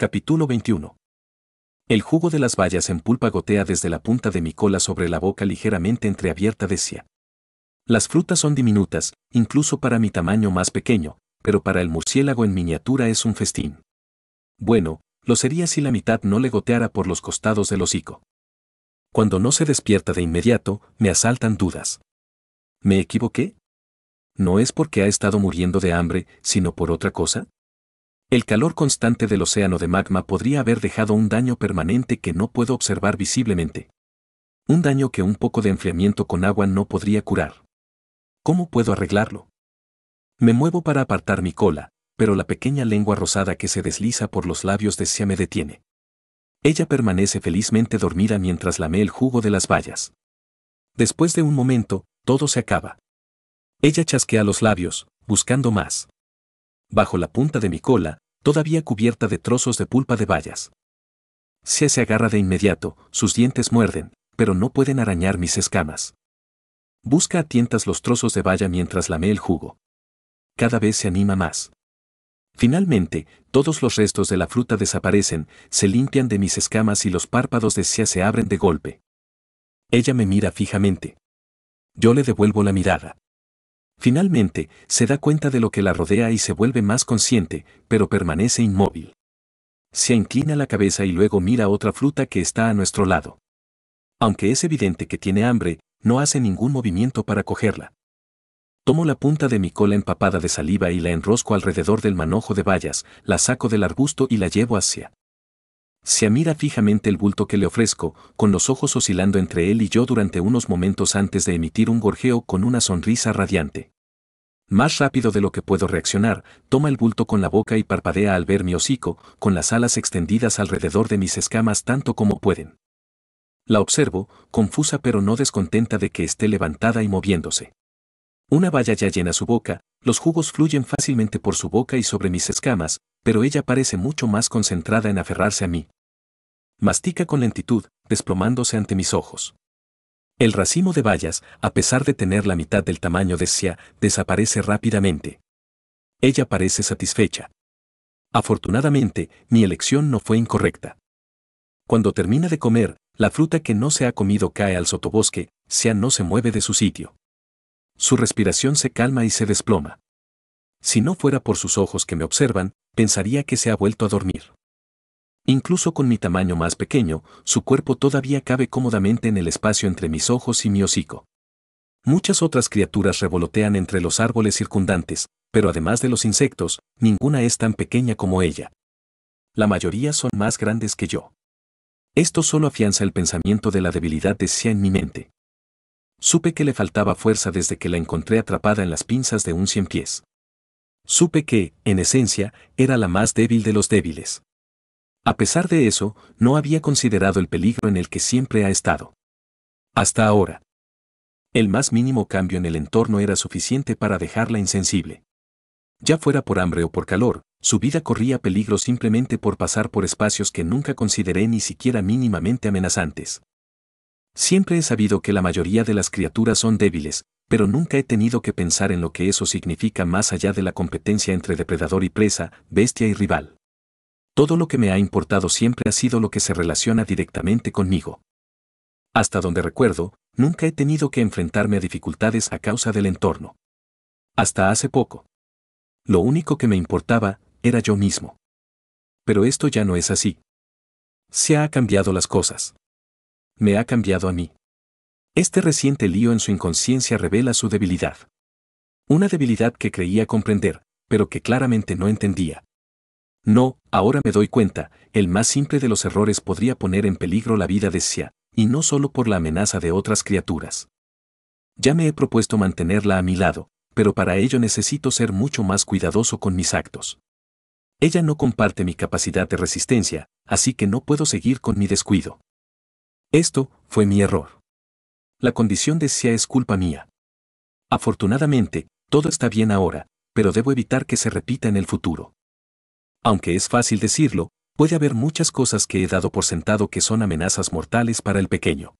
Capítulo 21. El jugo de las bayas en pulpa gotea desde la punta de mi cola sobre la boca ligeramente entreabierta de Sia. Las frutas son diminutas, incluso para mi tamaño más pequeño, pero para el murciélago en miniatura es un festín. Bueno, lo sería si la mitad no le goteara por los costados del hocico. Cuando no se despierta de inmediato, me asaltan dudas. ¿Me equivoqué? ¿No es porque ha estado muriendo de hambre, sino por otra cosa? El calor constante del océano de magma podría haber dejado un daño permanente que no puedo observar visiblemente. Un daño que un poco de enfriamiento con agua no podría curar. ¿Cómo puedo arreglarlo? Me muevo para apartar mi cola, pero la pequeña lengua rosada que se desliza por los labios de Sia me detiene. Ella permanece felizmente dormida mientras lame el jugo de las bayas. Después de un momento, todo se acaba. Ella chasquea los labios, buscando más. Bajo la punta de mi cola, todavía cubierta de trozos de pulpa de bayas. Sia se agarra de inmediato, sus dientes muerden, pero no pueden arañar mis escamas. Busca a tientas los trozos de baya mientras lame el jugo. Cada vez se anima más. Finalmente, todos los restos de la fruta desaparecen, se limpian de mis escamas y los párpados de Sia se abren de golpe. Ella me mira fijamente. Yo le devuelvo la mirada. Finalmente, se da cuenta de lo que la rodea y se vuelve más consciente, pero permanece inmóvil. Se inclina la cabeza y luego mira otra fruta que está a nuestro lado. Aunque es evidente que tiene hambre, no hace ningún movimiento para cogerla. Tomo la punta de mi cola empapada de saliva y la enrosco alrededor del manojo de bayas, la saco del arbusto y la llevo hacia. Sia mira fijamente el bulto que le ofrezco, con los ojos oscilando entre él y yo durante unos momentos antes de emitir un gorjeo con una sonrisa radiante. Más rápido de lo que puedo reaccionar, toma el bulto con la boca y parpadea al ver mi hocico, con las alas extendidas alrededor de mis escamas tanto como pueden. La observo, confusa pero no descontenta de que esté levantada y moviéndose. Una baya ya llena su boca, los jugos fluyen fácilmente por su boca y sobre mis escamas, pero ella parece mucho más concentrada en aferrarse a mí. Mastica con lentitud, desplomándose ante mis ojos. El racimo de bayas, a pesar de tener la mitad del tamaño de Sia, desaparece rápidamente. Ella parece satisfecha. Afortunadamente, mi elección no fue incorrecta. Cuando termina de comer, la fruta que no se ha comido cae al sotobosque, Sia no se mueve de su sitio. Su respiración se calma y se desploma. Si no fuera por sus ojos que me observan, pensaría que se ha vuelto a dormir. Incluso con mi tamaño más pequeño, su cuerpo todavía cabe cómodamente en el espacio entre mis ojos y mi hocico. Muchas otras criaturas revolotean entre los árboles circundantes, pero además de los insectos, ninguna es tan pequeña como ella. La mayoría son más grandes que yo. Esto solo afianza el pensamiento de la debilidad de Sia en mi mente. Supe que le faltaba fuerza desde que la encontré atrapada en las pinzas de un ciempiés. Supe que, en esencia, era la más débil de los débiles. A pesar de eso, no había considerado el peligro en el que siempre ha estado. Hasta ahora. El más mínimo cambio en el entorno era suficiente para dejarla insensible. Ya fuera por hambre o por calor, su vida corría peligro simplemente por pasar por espacios que nunca consideré ni siquiera mínimamente amenazantes. Siempre he sabido que la mayoría de las criaturas son débiles, pero nunca he tenido que pensar en lo que eso significa más allá de la competencia entre depredador y presa, bestia y rival. Todo lo que me ha importado siempre ha sido lo que se relaciona directamente conmigo. Hasta donde recuerdo, nunca he tenido que enfrentarme a dificultades a causa del entorno. Hasta hace poco. Lo único que me importaba era yo mismo. Pero esto ya no es así. Se ha cambiado las cosas. Me ha cambiado a mí. Este reciente lío en su inconsciencia revela su debilidad. Una debilidad que creía comprender, pero que claramente no entendía. No, ahora me doy cuenta, el más simple de los errores podría poner en peligro la vida de Sia, y no solo por la amenaza de otras criaturas. Ya me he propuesto mantenerla a mi lado, pero para ello necesito ser mucho más cuidadoso con mis actos. Ella no comparte mi capacidad de resistencia, así que no puedo seguir con mi descuido. Esto fue mi error. La condición de Sia es culpa mía. Afortunadamente, todo está bien ahora, pero debo evitar que se repita en el futuro. Aunque es fácil decirlo, puede haber muchas cosas que he dado por sentado que son amenazas mortales para el pequeño.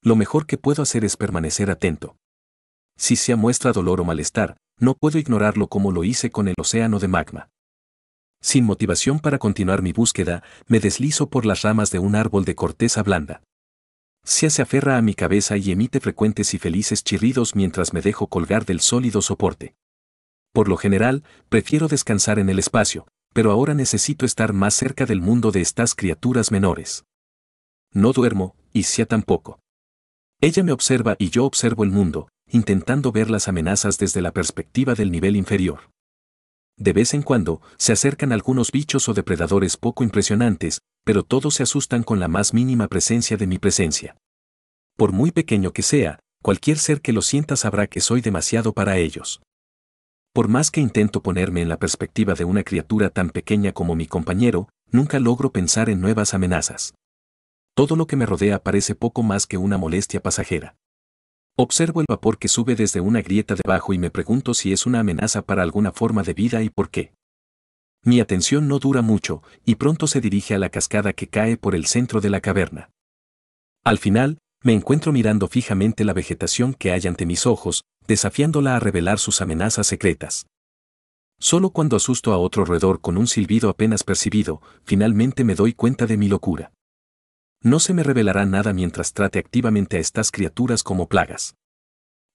Lo mejor que puedo hacer es permanecer atento. Si Sia muestra dolor o malestar, no puedo ignorarlo como lo hice con el océano de magma. Sin motivación para continuar mi búsqueda, me deslizo por las ramas de un árbol de corteza blanda. Xia se aferra a mi cabeza y emite frecuentes y felices chirridos mientras me dejo colgar del sólido soporte. Por lo general, prefiero descansar en el espacio, pero ahora necesito estar más cerca del mundo de estas criaturas menores. No duermo, y Xia tampoco. Ella me observa y yo observo el mundo, intentando ver las amenazas desde la perspectiva del nivel inferior. De vez en cuando, se acercan algunos bichos o depredadores poco impresionantes, pero todos se asustan con la más mínima presencia de mi presencia. Por muy pequeño que sea, cualquier ser que lo sienta sabrá que soy demasiado para ellos. Por más que intento ponerme en la perspectiva de una criatura tan pequeña como mi compañero, nunca logro pensar en nuevas amenazas. Todo lo que me rodea parece poco más que una molestia pasajera. Observo el vapor que sube desde una grieta debajo y me pregunto si es una amenaza para alguna forma de vida y por qué. Mi atención no dura mucho, y pronto se dirige a la cascada que cae por el centro de la caverna. Al final, me encuentro mirando fijamente la vegetación que hay ante mis ojos, desafiándola a revelar sus amenazas secretas. Solo cuando asusto a otro roedor con un silbido apenas percibido, finalmente me doy cuenta de mi locura. No se me revelará nada mientras trate activamente a estas criaturas como plagas.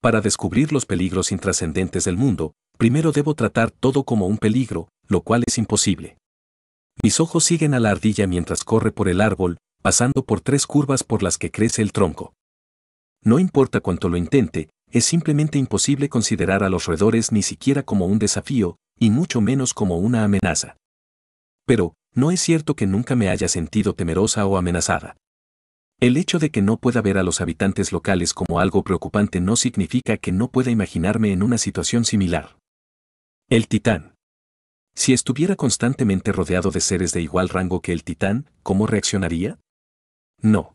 Para descubrir los peligros intrascendentes del mundo, primero debo tratar todo como un peligro, lo cual es imposible. Mis ojos siguen a la ardilla mientras corre por el árbol, pasando por 3 curvas por las que crece el tronco. No importa cuánto lo intente, es simplemente imposible considerar a los roedores ni siquiera como un desafío, y mucho menos como una amenaza. Pero, no es cierto que nunca me haya sentido temerosa o amenazada. El hecho de que no pueda ver a los habitantes locales como algo preocupante no significa que no pueda imaginarme en una situación similar. El titán. Si estuviera constantemente rodeado de seres de igual rango que el titán, ¿cómo reaccionaría? No.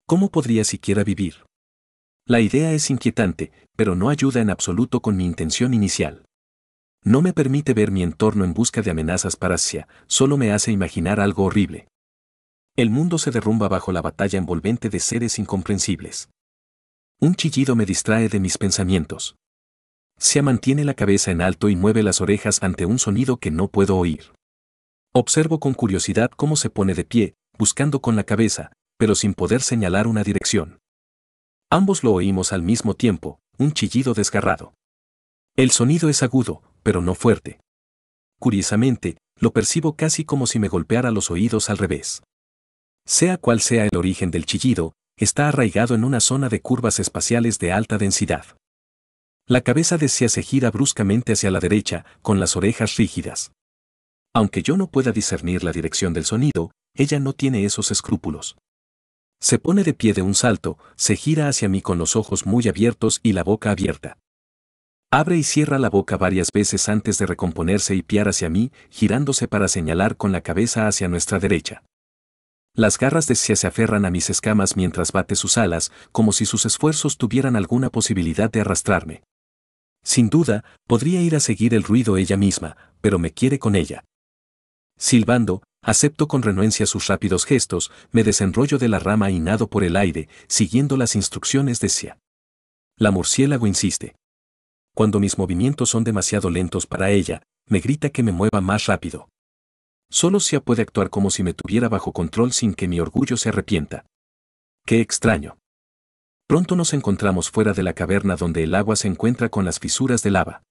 ¿Cómo podría siquiera vivir? La idea es inquietante, pero no ayuda en absoluto con mi intención inicial. No me permite ver mi entorno en busca de amenazas para Xia, solo me hace imaginar algo horrible. El mundo se derrumba bajo la batalla envolvente de seres incomprensibles. Un chillido me distrae de mis pensamientos. Xia mantiene la cabeza en alto y mueve las orejas ante un sonido que no puedo oír. Observo con curiosidad cómo se pone de pie, buscando con la cabeza, pero sin poder señalar una dirección. Ambos lo oímos al mismo tiempo, un chillido desgarrado. El sonido es agudo, pero no fuerte. Curiosamente, lo percibo casi como si me golpeara los oídos al revés. Sea cual sea el origen del chillido, está arraigado en una zona de curvas espaciales de alta densidad. La cabeza de Xia se gira bruscamente hacia la derecha, con las orejas rígidas. Aunque yo no pueda discernir la dirección del sonido, ella no tiene esos escrúpulos. Se pone de pie de un salto, se gira hacia mí con los ojos muy abiertos y la boca abierta. Abre y cierra la boca varias veces antes de recomponerse y piar hacia mí, girándose para señalar con la cabeza hacia nuestra derecha. Las garras de Xia se aferran a mis escamas mientras bate sus alas, como si sus esfuerzos tuvieran alguna posibilidad de arrastrarme. Sin duda, podría ir a seguir el ruido ella misma, pero me quiere con ella. Silbando, acepto con renuencia sus rápidos gestos, me desenrollo de la rama y nado por el aire, siguiendo las instrucciones de Xia. La murciélago insiste. Cuando mis movimientos son demasiado lentos para ella, me grita que me mueva más rápido. Solo Xia puede actuar como si me tuviera bajo control sin que mi orgullo se arrepienta. ¡Qué extraño! Pronto nos encontramos fuera de la caverna donde el agua se encuentra con las fisuras de lava.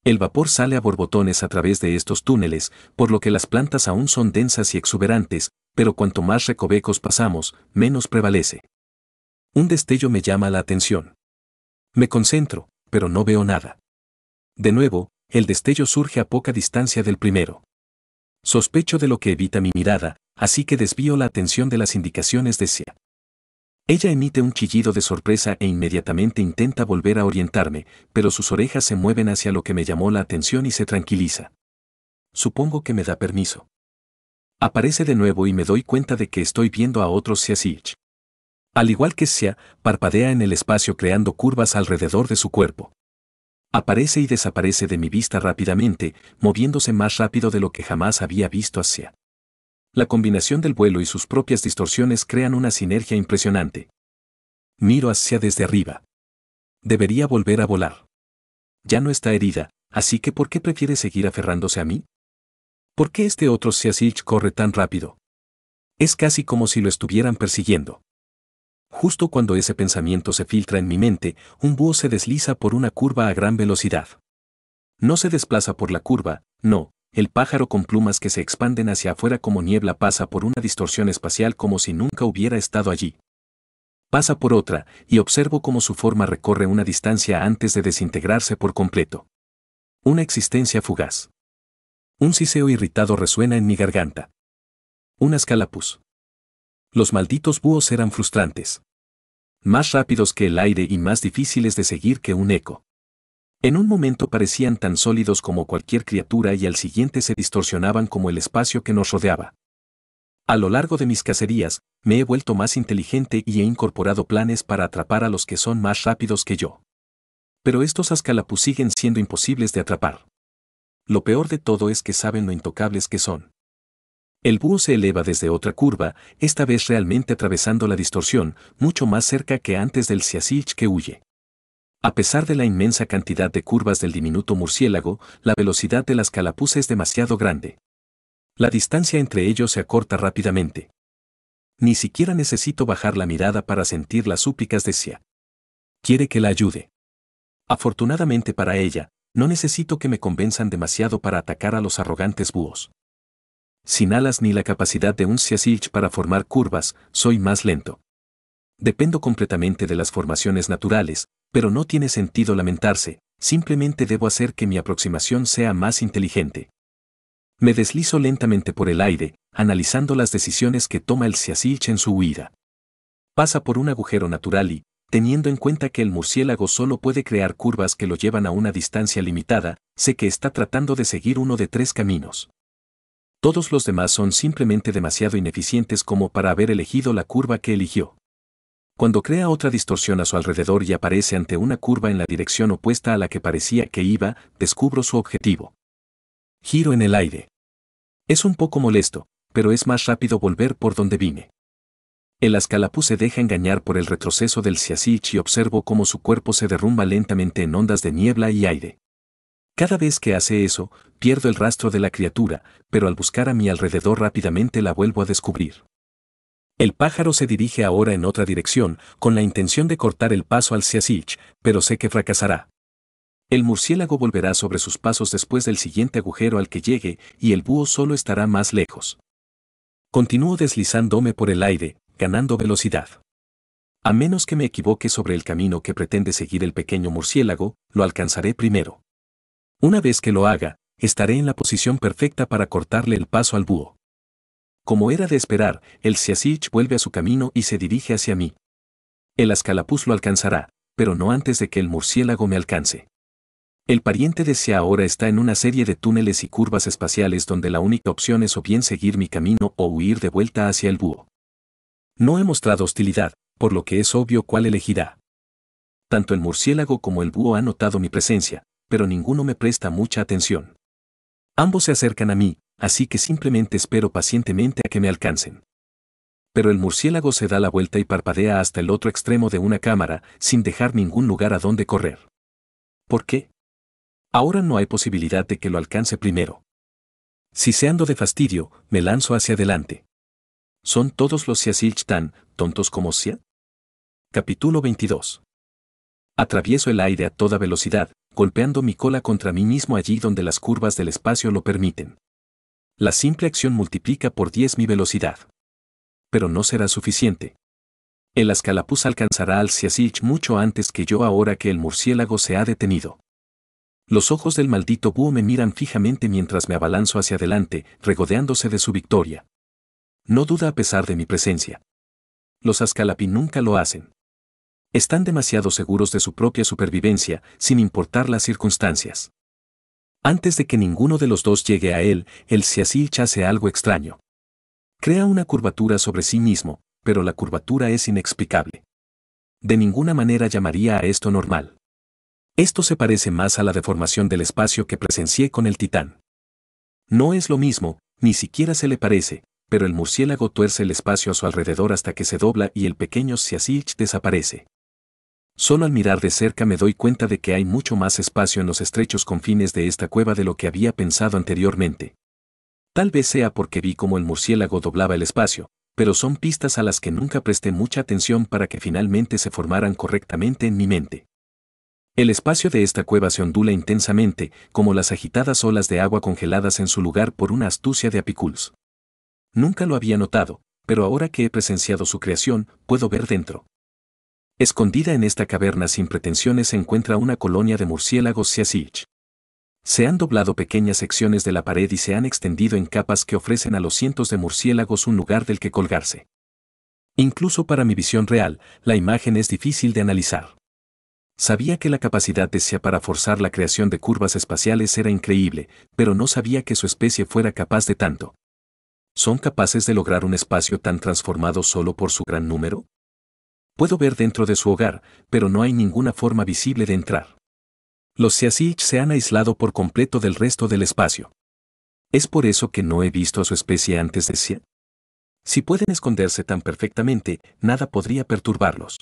El vapor sale a borbotones a través de estos túneles, por lo que las plantas aún son densas y exuberantes, pero cuanto más recovecos pasamos, menos prevalece. Un destello me llama la atención. Me concentro, pero no veo nada. De nuevo, el destello surge a poca distancia del primero. Sospecho de lo que evita mi mirada, así que desvío la atención de las indicaciones de Xia. Ella emite un chillido de sorpresa e inmediatamente intenta volver a orientarme, pero sus orejas se mueven hacia lo que me llamó la atención y se tranquiliza. Supongo que me da permiso. Aparece de nuevo y me doy cuenta de que estoy viendo a otro Xiaxich. Al igual que Xia, parpadea en el espacio creando curvas alrededor de su cuerpo. Aparece y desaparece de mi vista rápidamente, moviéndose más rápido de lo que jamás había visto a Xia. La combinación del vuelo y sus propias distorsiones crean una sinergia impresionante. Miro hacia desde arriba. Debería volver a volar. Ya no está herida, así que ¿por qué prefiere seguir aferrándose a mí? ¿Por qué este otro Siasich corre tan rápido? Es casi como si lo estuvieran persiguiendo. Justo cuando ese pensamiento se filtra en mi mente, un búho se desliza por una curva a gran velocidad. No se desplaza por la curva, no, el pájaro con plumas que se expanden hacia afuera como niebla pasa por una distorsión espacial como si nunca hubiera estado allí. Pasa por otra, y observo cómo su forma recorre una distancia antes de desintegrarse por completo. Una existencia fugaz. Un siseo irritado resuena en mi garganta. Una escalapuz. Los malditos búhos eran frustrantes. Más rápidos que el aire y más difíciles de seguir que un eco. En un momento parecían tan sólidos como cualquier criatura y al siguiente se distorsionaban como el espacio que nos rodeaba. A lo largo de mis cacerías, me he vuelto más inteligente y he incorporado planes para atrapar a los que son más rápidos que yo. Pero estos escalapus siguen siendo imposibles de atrapar. Lo peor de todo es que saben lo intocables que son. El búho se eleva desde otra curva, esta vez realmente atravesando la distorsión, mucho más cerca que antes del Siasich que huye. A pesar de la inmensa cantidad de curvas del diminuto murciélago, la velocidad de las escalapuz es demasiado grande. La distancia entre ellos se acorta rápidamente. Ni siquiera necesito bajar la mirada para sentir las súplicas de Sia. Quiere que la ayude. Afortunadamente para ella, no necesito que me convenzan demasiado para atacar a los arrogantes búhos. Sin alas ni la capacidad de un Siasich para formar curvas, soy más lento. Dependo completamente de las formaciones naturales, pero no tiene sentido lamentarse, simplemente debo hacer que mi aproximación sea más inteligente. Me deslizo lentamente por el aire, analizando las decisiones que toma el Siasich en su huida. Pasa por un agujero natural y, teniendo en cuenta que el murciélago solo puede crear curvas que lo llevan a una distancia limitada, sé que está tratando de seguir uno de 3 caminos. Todos los demás son simplemente demasiado ineficientes como para haber elegido la curva que eligió. Cuando crea otra distorsión a su alrededor y aparece ante una curva en la dirección opuesta a la que parecía que iba, descubro su objetivo. Giro en el aire. Es un poco molesto, pero es más rápido volver por donde vine. El escalapuz se deja engañar por el retroceso del Siasich y observo cómo su cuerpo se derrumba lentamente en ondas de niebla y aire. Cada vez que hace eso, pierdo el rastro de la criatura, pero al buscar a mi alrededor rápidamente la vuelvo a descubrir. El pájaro se dirige ahora en otra dirección, con la intención de cortar el paso al Siasich, pero sé que fracasará. El murciélago volverá sobre sus pasos después del siguiente agujero al que llegue, y el búho solo estará más lejos. Continúo deslizándome por el aire, ganando velocidad. A menos que me equivoque sobre el camino que pretende seguir el pequeño murciélago, lo alcanzaré primero. Una vez que lo haga, estaré en la posición perfecta para cortarle el paso al búho. Como era de esperar, el Siasich vuelve a su camino y se dirige hacia mí. El escalapuz lo alcanzará, pero no antes de que el murciélago me alcance. El pariente de Sia ahora está en una serie de túneles y curvas espaciales donde la única opción es o bien seguir mi camino o huir de vuelta hacia el búho. No he mostrado hostilidad, por lo que es obvio cuál elegirá. Tanto el murciélago como el búho han notado mi presencia, pero ninguno me presta mucha atención. Ambos se acercan a mí, así que simplemente espero pacientemente a que me alcancen. Pero el murciélago se da la vuelta y parpadea hasta el otro extremo de una cámara, sin dejar ningún lugar a donde correr. ¿Por qué? Ahora no hay posibilidad de que lo alcance primero. Siseando de fastidio, me lanzo hacia adelante. ¿Son todos los Siasich tan tontos como Sia? Capítulo 22. Atravieso el aire a toda velocidad, golpeando mi cola contra mí mismo allí donde las curvas del espacio lo permiten. La simple acción multiplica por 10 mi velocidad. Pero no será suficiente. El escalapuz alcanzará al Siasich mucho antes que yo ahora que el murciélago se ha detenido. Los ojos del maldito búho me miran fijamente mientras me abalanzo hacia adelante, regodeándose de su victoria. No duda a pesar de mi presencia. Los escalapi nunca lo hacen. Están demasiado seguros de su propia supervivencia, sin importar las circunstancias. Antes de que ninguno de los dos llegue a él, el Siasich hace algo extraño. Crea una curvatura sobre sí mismo, pero la curvatura es inexplicable. De ninguna manera llamaría a esto normal. Esto se parece más a la deformación del espacio que presencié con el titán. No es lo mismo, ni siquiera se le parece, pero el murciélago tuerce el espacio a su alrededor hasta que se dobla y el pequeño Siasich desaparece. Solo al mirar de cerca me doy cuenta de que hay mucho más espacio en los estrechos confines de esta cueva de lo que había pensado anteriormente. Tal vez sea porque vi cómo el murciélago doblaba el espacio, pero son pistas a las que nunca presté mucha atención para que finalmente se formaran correctamente en mi mente. El espacio de esta cueva se ondula intensamente, como las agitadas olas de agua congeladas en su lugar por una astucia de Apiculus. Nunca lo había notado, pero ahora que he presenciado su creación, puedo ver dentro. Escondida en esta caverna sin pretensiones se encuentra una colonia de murciélagos Siasich. Se han doblado pequeñas secciones de la pared y se han extendido en capas que ofrecen a los cientos de murciélagos un lugar del que colgarse. Incluso para mi visión real, la imagen es difícil de analizar. Sabía que la capacidad de Sia para forzar la creación de curvas espaciales era increíble, pero no sabía que su especie fuera capaz de tanto. ¿Son capaces de lograr un espacio tan transformado solo por su gran número? Puedo ver dentro de su hogar, pero no hay ninguna forma visible de entrar. Los Siasich se han aislado por completo del resto del espacio. ¿Es por eso que no he visto a su especie antes de Sia? Si pueden esconderse tan perfectamente, nada podría perturbarlos.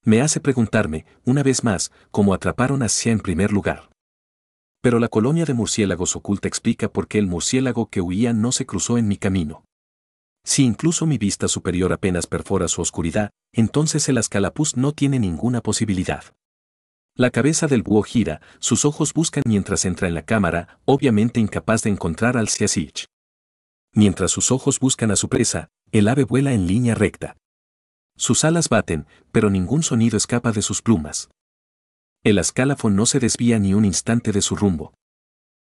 Me hace preguntarme, una vez más, cómo atraparon a Sia en primer lugar. Pero la colonia de murciélagos oculta explica por qué el murciélago que huía no se cruzó en mi camino. Si incluso mi vista superior apenas perfora su oscuridad, entonces el Ascalapus no tiene ninguna posibilidad. La cabeza del búho gira, sus ojos buscan mientras entra en la cámara, obviamente incapaz de encontrar al Siasich. Mientras sus ojos buscan a su presa, el ave vuela en línea recta. Sus alas baten, pero ningún sonido escapa de sus plumas. El ascálafo no se desvía ni un instante de su rumbo.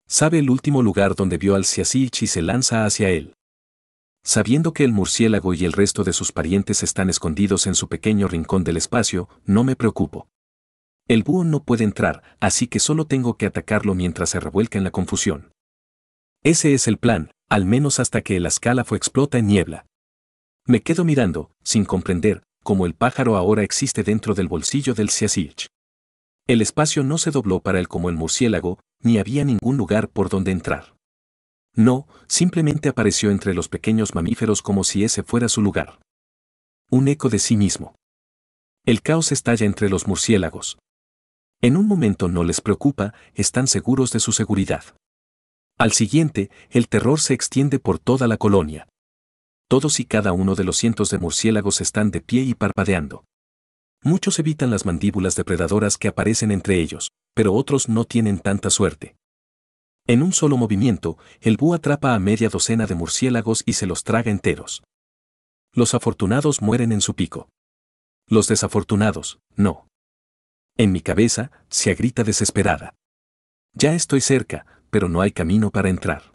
Sabe el último lugar donde vio al Siasich y se lanza hacia él. Sabiendo que el murciélago y el resto de sus parientes están escondidos en su pequeño rincón del espacio, no me preocupo. El búho no puede entrar, así que solo tengo que atacarlo mientras se revuelca en la confusión. Ese es el plan, al menos hasta que el ascálafo explota en niebla. Me quedo mirando, sin comprender, cómo el pájaro ahora existe dentro del bolsillo del Siasich. El espacio no se dobló para él como el murciélago, ni había ningún lugar por donde entrar. No, simplemente apareció entre los pequeños mamíferos como si ese fuera su lugar. Un eco de sí mismo. El caos estalla entre los murciélagos. En un momento no les preocupa, están seguros de su seguridad. Al siguiente, el terror se extiende por toda la colonia. Todos y cada uno de los cientos de murciélagos están de pie y parpadeando. Muchos evitan las mandíbulas depredadoras que aparecen entre ellos, pero otros no tienen tanta suerte. En un solo movimiento, el búho atrapa a media docena de murciélagos y se los traga enteros. Los afortunados mueren en su pico. Los desafortunados, no. En mi cabeza, Sia grita desesperada. Ya estoy cerca, pero no hay camino para entrar.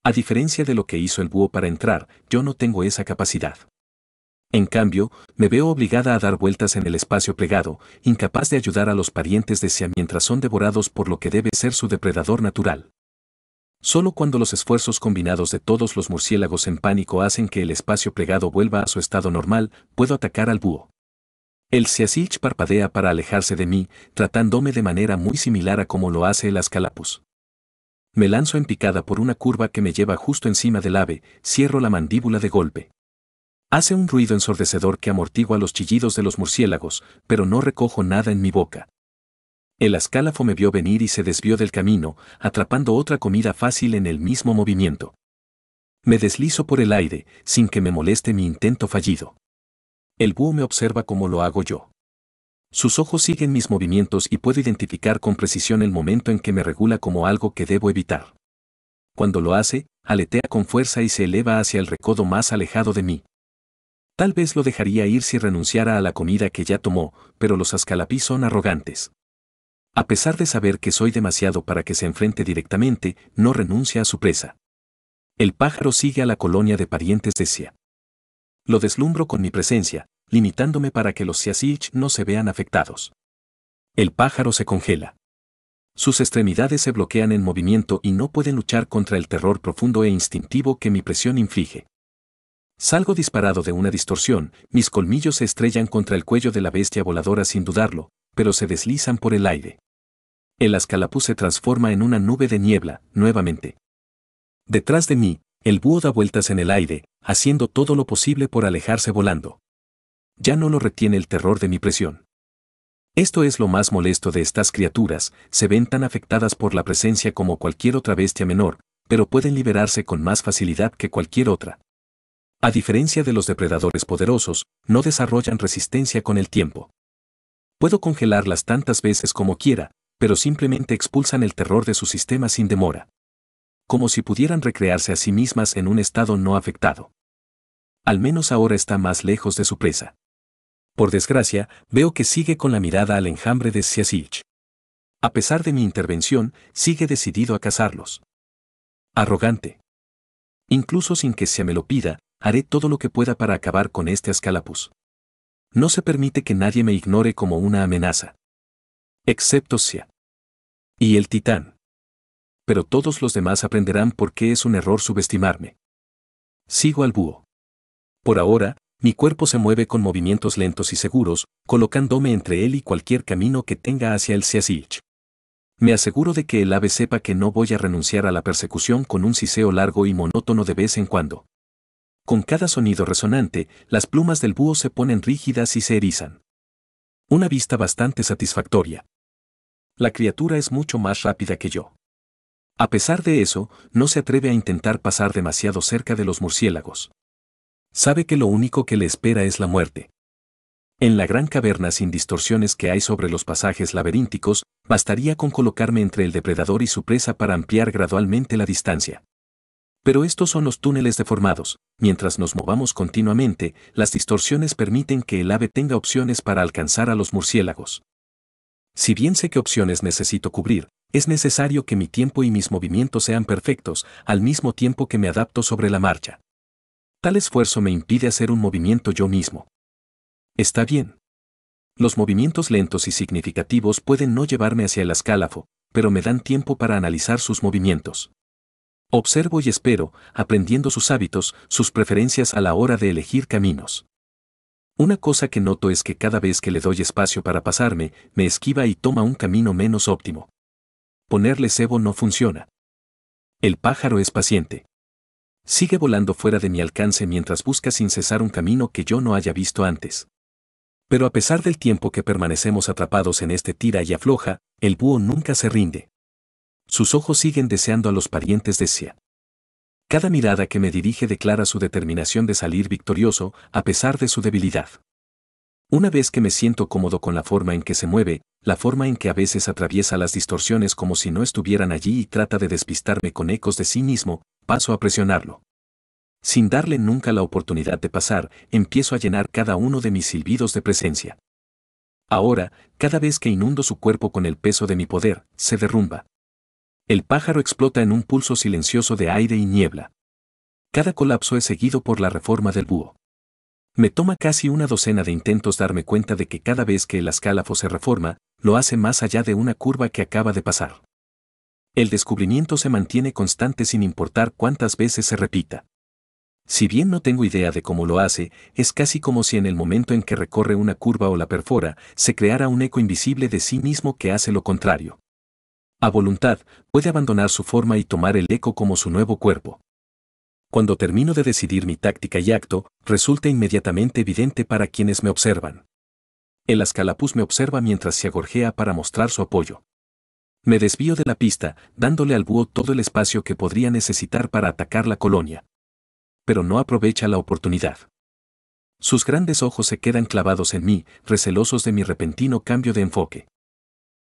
A diferencia de lo que hizo el búho para entrar, yo no tengo esa capacidad. En cambio, me veo obligada a dar vueltas en el espacio plegado, incapaz de ayudar a los parientes de Sia mientras son devorados por lo que debe ser su depredador natural. Solo cuando los esfuerzos combinados de todos los murciélagos en pánico hacen que el espacio plegado vuelva a su estado normal, puedo atacar al búho. El Siasich parpadea para alejarse de mí, tratándome de manera muy similar a como lo hace el Ascalapus. Me lanzo en picada por una curva que me lleva justo encima del ave, cierro la mandíbula de golpe. Hace un ruido ensordecedor que amortigua los chillidos de los murciélagos, pero no recojo nada en mi boca. El ascálafo me vio venir y se desvió del camino, atrapando otra comida fácil en el mismo movimiento. Me deslizo por el aire, sin que me moleste mi intento fallido. El búho me observa como lo hago yo. Sus ojos siguen mis movimientos y puedo identificar con precisión el momento en que me regula como algo que debo evitar. Cuando lo hace, aletea con fuerza y se eleva hacia el recodo más alejado de mí. Tal vez lo dejaría ir si renunciara a la comida que ya tomó, pero los ascalapí son arrogantes. A pesar de saber que soy demasiado para que se enfrente directamente, no renuncia a su presa. El pájaro sigue a la colonia de parientes de Sia. Lo deslumbro con mi presencia, limitándome para que los Siasich no se vean afectados. El pájaro se congela. Sus extremidades se bloquean en movimiento y no pueden luchar contra el terror profundo e instintivo que mi presión inflige. Salgo disparado de una distorsión, mis colmillos se estrellan contra el cuello de la bestia voladora sin dudarlo, pero se deslizan por el aire. El ascalapú se transforma en una nube de niebla, nuevamente. Detrás de mí, el búho da vueltas en el aire, haciendo todo lo posible por alejarse volando. Ya no lo retiene el terror de mi presión. Esto es lo más molesto de estas criaturas, se ven tan afectadas por la presencia como cualquier otra bestia menor, pero pueden liberarse con más facilidad que cualquier otra. A diferencia de los depredadores poderosos, no desarrollan resistencia con el tiempo. Puedo congelarlas tantas veces como quiera, pero simplemente expulsan el terror de su sistema sin demora. Como si pudieran recrearse a sí mismas en un estado no afectado. Al menos ahora está más lejos de su presa. Por desgracia, veo que sigue con la mirada al enjambre de Siasich. A pesar de mi intervención, sigue decidido a cazarlos. Arrogante. Incluso sin que se me lo pida, haré todo lo que pueda para acabar con este Ascalapus. No se permite que nadie me ignore como una amenaza. Excepto Sia. Y el titán. Pero todos los demás aprenderán por qué es un error subestimarme. Sigo al búho. Por ahora, mi cuerpo se mueve con movimientos lentos y seguros, colocándome entre él y cualquier camino que tenga hacia el Siasich. Me aseguro de que el ave sepa que no voy a renunciar a la persecución con un siseo largo y monótono de vez en cuando. Con cada sonido resonante, las plumas del búho se ponen rígidas y se erizan. Una vista bastante satisfactoria. La criatura es mucho más rápida que yo. A pesar de eso, no se atreve a intentar pasar demasiado cerca de los murciélagos. Sabe que lo único que le espera es la muerte. En la gran caverna sin distorsiones que hay sobre los pasajes laberínticos, bastaría con colocarme entre el depredador y su presa para ampliar gradualmente la distancia. Pero estos son los túneles deformados. Mientras nos movamos continuamente, las distorsiones permiten que el ave tenga opciones para alcanzar a los murciélagos. Si bien sé qué opciones necesito cubrir, es necesario que mi tiempo y mis movimientos sean perfectos, al mismo tiempo que me adapto sobre la marcha. Tal esfuerzo me impide hacer un movimiento yo mismo. Está bien. Los movimientos lentos y significativos pueden no llevarme hacia el escálafo, pero me dan tiempo para analizar sus movimientos. Observo y espero, aprendiendo sus hábitos, sus preferencias a la hora de elegir caminos. Una cosa que noto es que cada vez que le doy espacio para pasarme, me esquiva y toma un camino menos óptimo. Ponerle cebo no funciona. El pájaro es paciente. Sigue volando fuera de mi alcance mientras busca sin cesar un camino que yo no haya visto antes. Pero a pesar del tiempo que permanecemos atrapados en este tira y afloja, el búho nunca se rinde. Sus ojos siguen deseando a los parientes de Sia. Cada mirada que me dirige declara su determinación de salir victorioso, a pesar de su debilidad. Una vez que me siento cómodo con la forma en que se mueve, la forma en que a veces atraviesa las distorsiones como si no estuvieran allí y trata de despistarme con ecos de sí mismo, paso a presionarlo. Sin darle nunca la oportunidad de pasar, empiezo a llenar cada uno de mis silbidos de presencia. Ahora, cada vez que inundo su cuerpo con el peso de mi poder, se derrumba. El pájaro explota en un pulso silencioso de aire y niebla. Cada colapso es seguido por la reforma del búho. Me toma casi una docena de intentos darme cuenta de que cada vez que el escálafo se reforma, lo hace más allá de una curva que acaba de pasar. El descubrimiento se mantiene constante sin importar cuántas veces se repita. Si bien no tengo idea de cómo lo hace, es casi como si en el momento en que recorre una curva o la perfora, se creara un eco invisible de sí mismo que hace lo contrario. A voluntad, puede abandonar su forma y tomar el eco como su nuevo cuerpo. Cuando termino de decidir mi táctica y acto, resulta inmediatamente evidente para quienes me observan. El Ascalapus me observa mientras se agorjea para mostrar su apoyo. Me desvío de la pista, dándole al búho todo el espacio que podría necesitar para atacar la colonia. Pero no aprovecha la oportunidad. Sus grandes ojos se quedan clavados en mí, recelosos de mi repentino cambio de enfoque.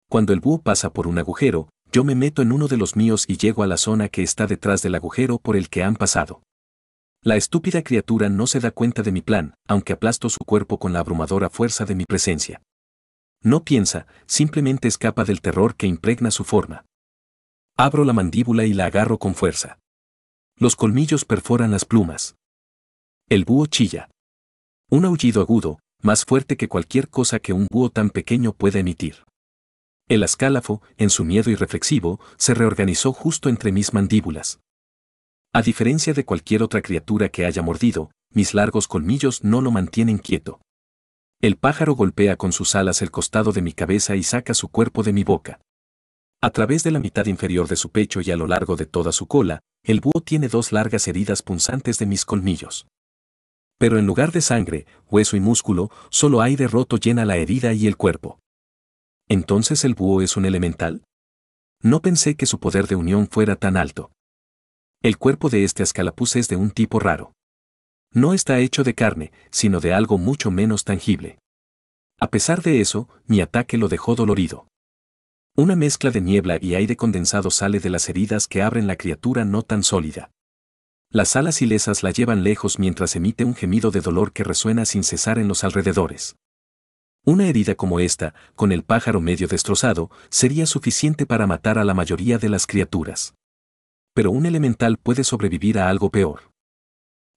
Cuando el búho pasa por un agujero, yo me meto en uno de los míos y llego a la zona que está detrás del agujero por el que han pasado. La estúpida criatura no se da cuenta de mi plan, aunque aplasto su cuerpo con la abrumadora fuerza de mi presencia. No piensa, simplemente escapa del terror que impregna su forma. Abro la mandíbula y la agarro con fuerza. Los colmillos perforan las plumas. El búho chilla. Un aullido agudo, más fuerte que cualquier cosa que un búho tan pequeño pueda emitir. El ascálafo, en su miedo irreflexivo, se reorganizó justo entre mis mandíbulas. A diferencia de cualquier otra criatura que haya mordido, mis largos colmillos no lo mantienen quieto. El pájaro golpea con sus alas el costado de mi cabeza y saca su cuerpo de mi boca. A través de la mitad inferior de su pecho y a lo largo de toda su cola, el búho tiene dos largas heridas punzantes de mis colmillos. Pero en lugar de sangre, hueso y músculo, solo aire roto llena la herida y el cuerpo. ¿Entonces el búho es un elemental? No pensé que su poder de unión fuera tan alto. El cuerpo de este escalapuz es de un tipo raro. No está hecho de carne, sino de algo mucho menos tangible. A pesar de eso, mi ataque lo dejó dolorido. Una mezcla de niebla y aire condensado sale de las heridas que abren la criatura no tan sólida. Las alas ilesas la llevan lejos mientras emite un gemido de dolor que resuena sin cesar en los alrededores. Una herida como esta, con el pájaro medio destrozado, sería suficiente para matar a la mayoría de las criaturas. Pero un elemental puede sobrevivir a algo peor.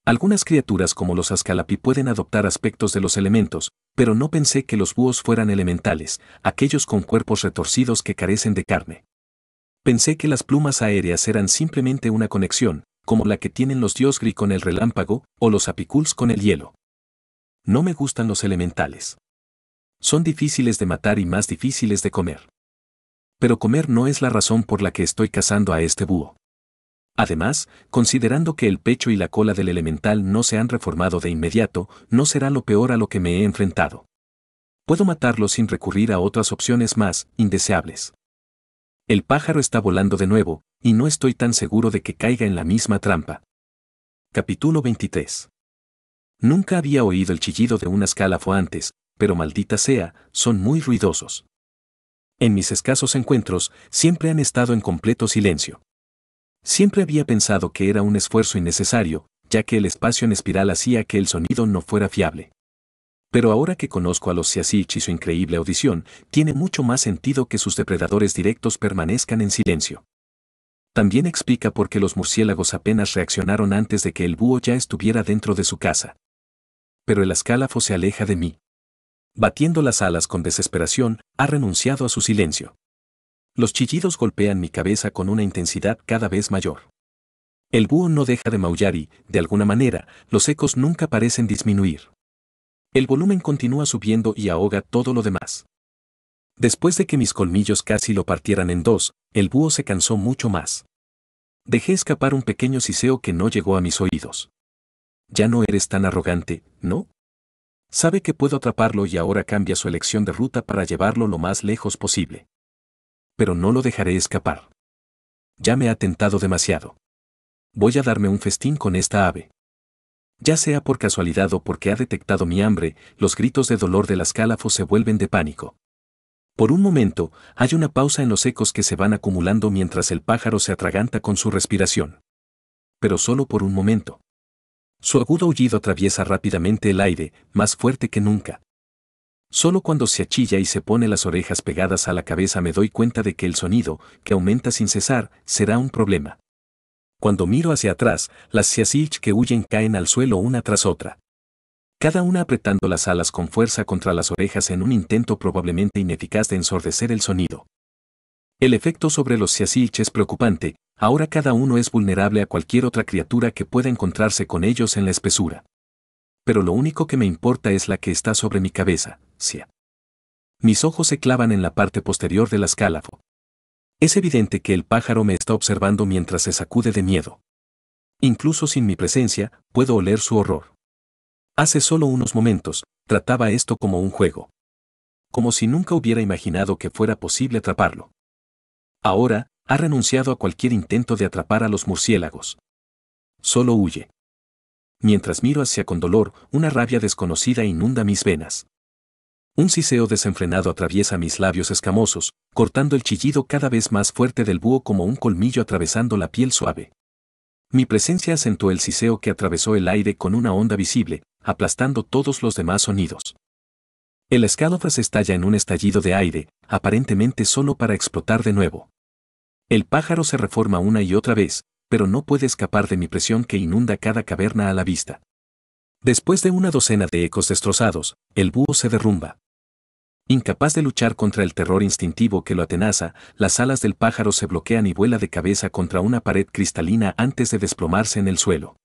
Algunas criaturas como los Ascalapi pueden adoptar aspectos de los elementos, pero no pensé que los búhos fueran elementales, aquellos con cuerpos retorcidos que carecen de carne. Pensé que las plumas aéreas eran simplemente una conexión, como la que tienen los Diosgri con el relámpago o los Apiculs con el hielo. No me gustan los elementales. Son difíciles de matar y más difíciles de comer. Pero comer no es la razón por la que estoy cazando a este búho. Además, considerando que el pecho y la cola del elemental no se han reformado de inmediato, no será lo peor a lo que me he enfrentado. Puedo matarlo sin recurrir a otras opciones más indeseables. El pájaro está volando de nuevo, y no estoy tan seguro de que caiga en la misma trampa. Capítulo 23. Nunca había oído el chillido de un escálafo antes, pero maldita sea, son muy ruidosos. En mis escasos encuentros, siempre han estado en completo silencio. Siempre había pensado que era un esfuerzo innecesario, ya que el espacio en espiral hacía que el sonido no fuera fiable. Pero ahora que conozco a los Siasich y su increíble audición, tiene mucho más sentido que sus depredadores directos permanezcan en silencio. También explica por qué los murciélagos apenas reaccionaron antes de que el búho ya estuviera dentro de su casa. Pero el escálafo se aleja de mí. Batiendo las alas con desesperación, ha renunciado a su silencio. Los chillidos golpean mi cabeza con una intensidad cada vez mayor. El búho no deja de maullar y, de alguna manera, los ecos nunca parecen disminuir. El volumen continúa subiendo y ahoga todo lo demás. Después de que mis colmillos casi lo partieran en dos, el búho se cansó mucho más. Dejé escapar un pequeño siseo que no llegó a mis oídos. Ya no eres tan arrogante, ¿no? Sabe que puedo atraparlo y ahora cambia su elección de ruta para llevarlo lo más lejos posible. Pero no lo dejaré escapar. Ya me ha tentado demasiado. Voy a darme un festín con esta ave. Ya sea por casualidad o porque ha detectado mi hambre, los gritos de dolor del escálafo se vuelven de pánico. Por un momento, hay una pausa en los ecos que se van acumulando mientras el pájaro se atraganta con su respiración. Pero solo por un momento. Su agudo aullido atraviesa rápidamente el aire, más fuerte que nunca. Solo cuando se achilla y se pone las orejas pegadas a la cabeza me doy cuenta de que el sonido, que aumenta sin cesar, será un problema. Cuando miro hacia atrás, las Siasich que huyen caen al suelo una tras otra. Cada una apretando las alas con fuerza contra las orejas en un intento probablemente ineficaz de ensordecer el sonido. El efecto sobre los Siasich es preocupante, ahora cada uno es vulnerable a cualquier otra criatura que pueda encontrarse con ellos en la espesura. Pero lo único que me importa es la que está sobre mi cabeza, Sia. Mis ojos se clavan en la parte posterior del escálafo. Es evidente que el pájaro me está observando mientras se sacude de miedo. Incluso sin mi presencia, puedo oler su horror. Hace solo unos momentos, trataba esto como un juego. Como si nunca hubiera imaginado que fuera posible atraparlo. Ahora, ha renunciado a cualquier intento de atrapar a los murciélagos. Solo huye. Mientras miro hacia con dolor, una rabia desconocida inunda mis venas. Un siseo desenfrenado atraviesa mis labios escamosos, cortando el chillido cada vez más fuerte del búho como un colmillo atravesando la piel suave. Mi presencia acentuó el siseo que atravesó el aire con una onda visible, aplastando todos los demás sonidos. El escálafo se estalla en un estallido de aire, aparentemente solo para explotar de nuevo. El pájaro se reforma una y otra vez, pero no puede escapar de mi presión que inunda cada caverna a la vista. Después de una docena de ecos destrozados, el búho se derrumba. Incapaz de luchar contra el terror instintivo que lo atenaza, las alas del pájaro se bloquean y vuela de cabeza contra una pared cristalina antes de desplomarse en el suelo.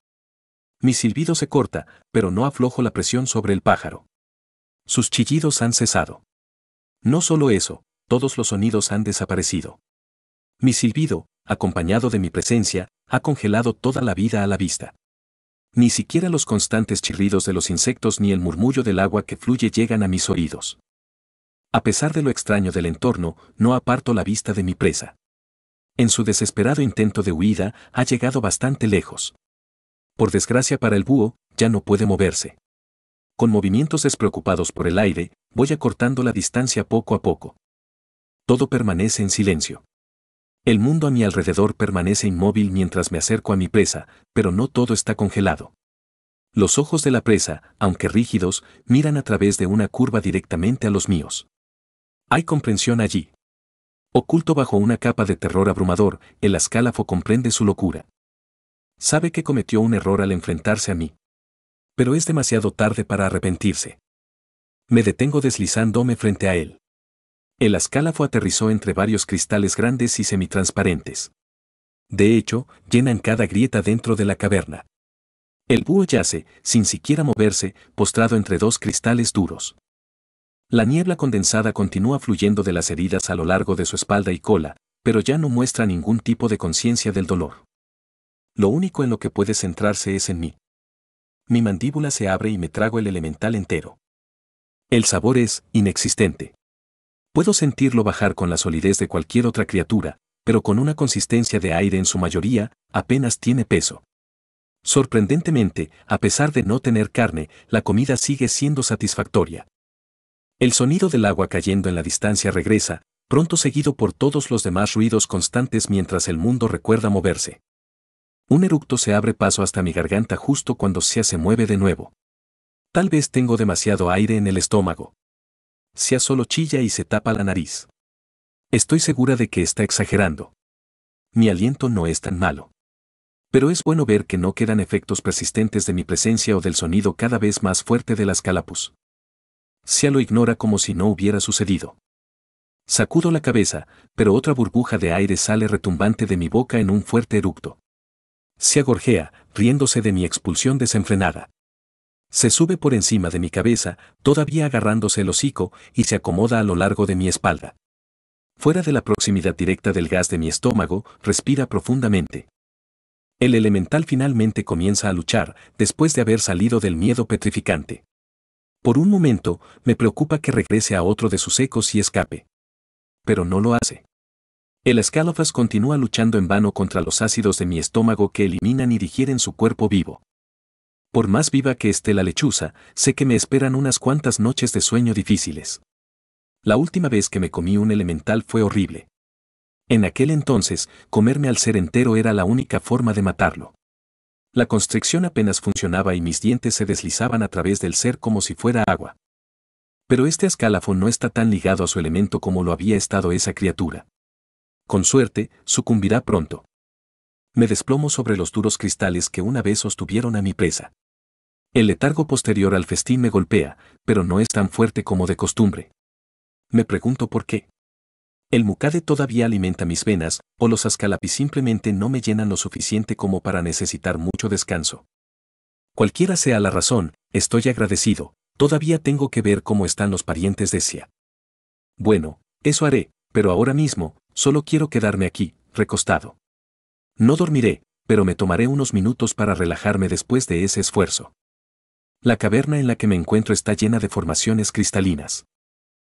Mi silbido se corta, pero no aflojo la presión sobre el pájaro. Sus chillidos han cesado. No solo eso, todos los sonidos han desaparecido. Mi silbido, acompañado de mi presencia, ha congelado toda la vida a la vista. Ni siquiera los constantes chirridos de los insectos ni el murmullo del agua que fluye llegan a mis oídos. A pesar de lo extraño del entorno, no aparto la vista de mi presa. En su desesperado intento de huida, ha llegado bastante lejos. Por desgracia para el búho, ya no puede moverse. Con movimientos despreocupados por el aire, voy acortando la distancia poco a poco. Todo permanece en silencio. El mundo a mi alrededor permanece inmóvil mientras me acerco a mi presa, pero no todo está congelado. Los ojos de la presa, aunque rígidos, miran a través de una curva directamente a los míos. Hay comprensión allí. Oculto bajo una capa de terror abrumador, el escálafo comprende su locura. Sabe que cometió un error al enfrentarse a mí. Pero es demasiado tarde para arrepentirse. Me detengo deslizándome frente a él. El escálafo aterrizó entre varios cristales grandes y semitransparentes. De hecho, llenan cada grieta dentro de la caverna. El búho yace, sin siquiera moverse, postrado entre dos cristales duros. La niebla condensada continúa fluyendo de las heridas a lo largo de su espalda y cola, pero ya no muestra ningún tipo de conciencia del dolor. Lo único en lo que puede centrarse es en mí. Mi mandíbula se abre y me trago el elemental entero. El sabor es inexistente. Puedo sentirlo bajar con la solidez de cualquier otra criatura, pero con una consistencia de aire en su mayoría, apenas tiene peso. Sorprendentemente, a pesar de no tener carne, la comida sigue siendo satisfactoria. El sonido del agua cayendo en la distancia regresa, pronto seguido por todos los demás ruidos constantes mientras el mundo recuerda moverse. Un eructo se abre paso hasta mi garganta justo cuando Sia se mueve de nuevo. Tal vez tengo demasiado aire en el estómago. Sia solo chilla y se tapa la nariz. Estoy segura de que está exagerando. Mi aliento no es tan malo. Pero es bueno ver que no quedan efectos persistentes de mi presencia o del sonido cada vez más fuerte de las calapus. Sia lo ignora como si no hubiera sucedido. Sacudo la cabeza, pero otra burbuja de aire sale retumbante de mi boca en un fuerte eructo. Sia gorjea, riéndose de mi expulsión desenfrenada. Se sube por encima de mi cabeza, todavía agarrándose el hocico, y se acomoda a lo largo de mi espalda. Fuera de la proximidad directa del gas de mi estómago, respira profundamente. El elemental finalmente comienza a luchar, después de haber salido del miedo petrificante. Por un momento, me preocupa que regrese a otro de sus ecos y escape. Pero no lo hace. El escálafas continúa luchando en vano contra los ácidos de mi estómago que eliminan y digieren su cuerpo vivo. Por más viva que esté la lechuza, sé que me esperan unas cuantas noches de sueño difíciles. La última vez que me comí un elemental fue horrible. En aquel entonces, comerme al ser entero era la única forma de matarlo. La constricción apenas funcionaba y mis dientes se deslizaban a través del ser como si fuera agua. Pero este escálafo no está tan ligado a su elemento como lo había estado esa criatura. Con suerte, sucumbirá pronto. Me desplomo sobre los duros cristales que una vez sostuvieron a mi presa. El letargo posterior al festín me golpea, pero no es tan fuerte como de costumbre. Me pregunto por qué. El mucade todavía alimenta mis venas, o los ascalapis simplemente no me llenan lo suficiente como para necesitar mucho descanso. Cualquiera sea la razón, estoy agradecido, todavía tengo que ver cómo están los parientes de Sia. Bueno, eso haré, pero ahora mismo, solo quiero quedarme aquí, recostado. No dormiré, pero me tomaré unos minutos para relajarme después de ese esfuerzo. La caverna en la que me encuentro está llena de formaciones cristalinas.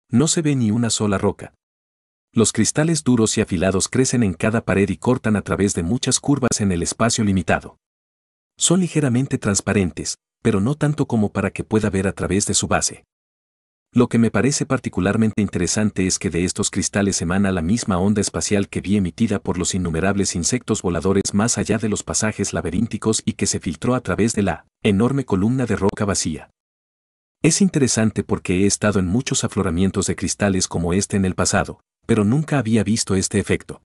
No se ve ni una sola roca. Los cristales duros y afilados crecen en cada pared y cortan a través de muchas curvas en el espacio limitado. Son ligeramente transparentes, pero no tanto como para que pueda ver a través de su base. Lo que me parece particularmente interesante es que de estos cristales emana la misma onda espacial que vi emitida por los innumerables insectos voladores más allá de los pasajes laberínticos y que se filtró a través de la enorme columna de roca vacía. Es interesante porque he estado en muchos afloramientos de cristales como este en el pasado, pero nunca había visto este efecto.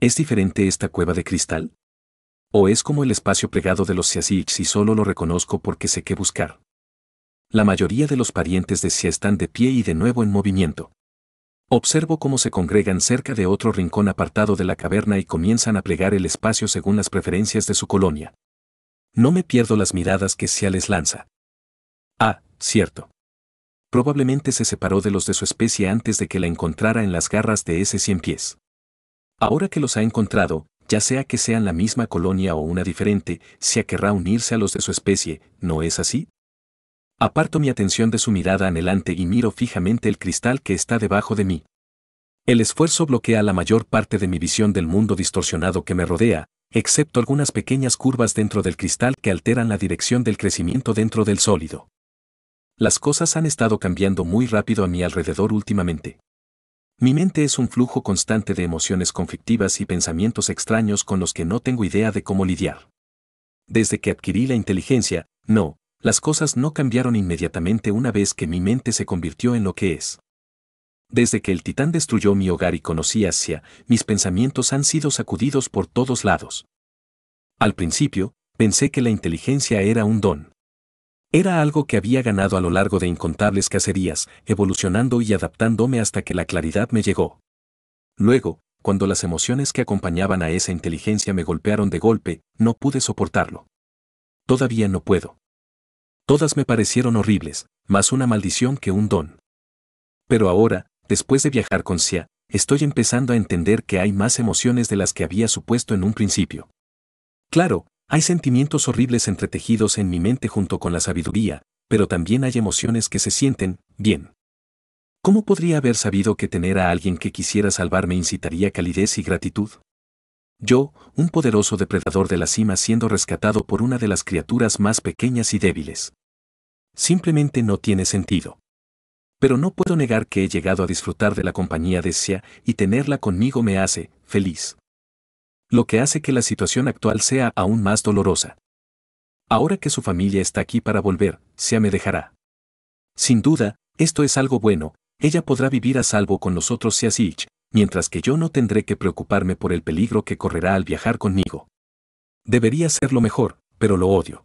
¿Es diferente esta cueva de cristal? ¿O es como el espacio plegado de los Siasics y solo lo reconozco porque sé qué buscar? La mayoría de los parientes de Sia están de pie y de nuevo en movimiento. Observo cómo se congregan cerca de otro rincón apartado de la caverna y comienzan a plegar el espacio según las preferencias de su colonia. No me pierdo las miradas que Sia les lanza. Ah, cierto. Probablemente se separó de los de su especie antes de que la encontrara en las garras de ese 100 pies. Ahora que los ha encontrado, ya sea que sean la misma colonia o una diferente, Sia querrá unirse a los de su especie, ¿no es así? Aparto mi atención de su mirada anhelante y miro fijamente el cristal que está debajo de mí. El esfuerzo bloquea la mayor parte de mi visión del mundo distorsionado que me rodea, excepto algunas pequeñas curvas dentro del cristal que alteran la dirección del crecimiento dentro del sólido. Las cosas han estado cambiando muy rápido a mi alrededor últimamente. Mi mente es un flujo constante de emociones conflictivas y pensamientos extraños con los que no tengo idea de cómo lidiar. Desde que adquirí la inteligencia, las cosas no cambiaron inmediatamente una vez que mi mente se convirtió en lo que es. Desde que el titán destruyó mi hogar y conocí Asia, mis pensamientos han sido sacudidos por todos lados. Al principio, pensé que la inteligencia era un don. Era algo que había ganado a lo largo de incontables cacerías, evolucionando y adaptándome hasta que la claridad me llegó. Luego, cuando las emociones que acompañaban a esa inteligencia me golpearon de golpe, no pude soportarlo. Todavía no puedo. Todas me parecieron horribles, más una maldición que un don. Pero ahora, después de viajar con Xia, estoy empezando a entender que hay más emociones de las que había supuesto en un principio. Claro, hay sentimientos horribles entretejidos en mi mente junto con la sabiduría, pero también hay emociones que se sienten bien. ¿Cómo podría haber sabido que tener a alguien que quisiera salvarme incitaría calidez y gratitud? Yo, un poderoso depredador de la cima siendo rescatado por una de las criaturas más pequeñas y débiles. Simplemente no tiene sentido. Pero no puedo negar que he llegado a disfrutar de la compañía de Xia y tenerla conmigo me hace feliz. Lo que hace que la situación actual sea aún más dolorosa. Ahora que su familia está aquí para volver, Xia me dejará. Sin duda, esto es algo bueno, ella podrá vivir a salvo con nosotros Xiaxich, mientras que yo no tendré que preocuparme por el peligro que correrá al viajar conmigo. Debería ser lo mejor, pero lo odio.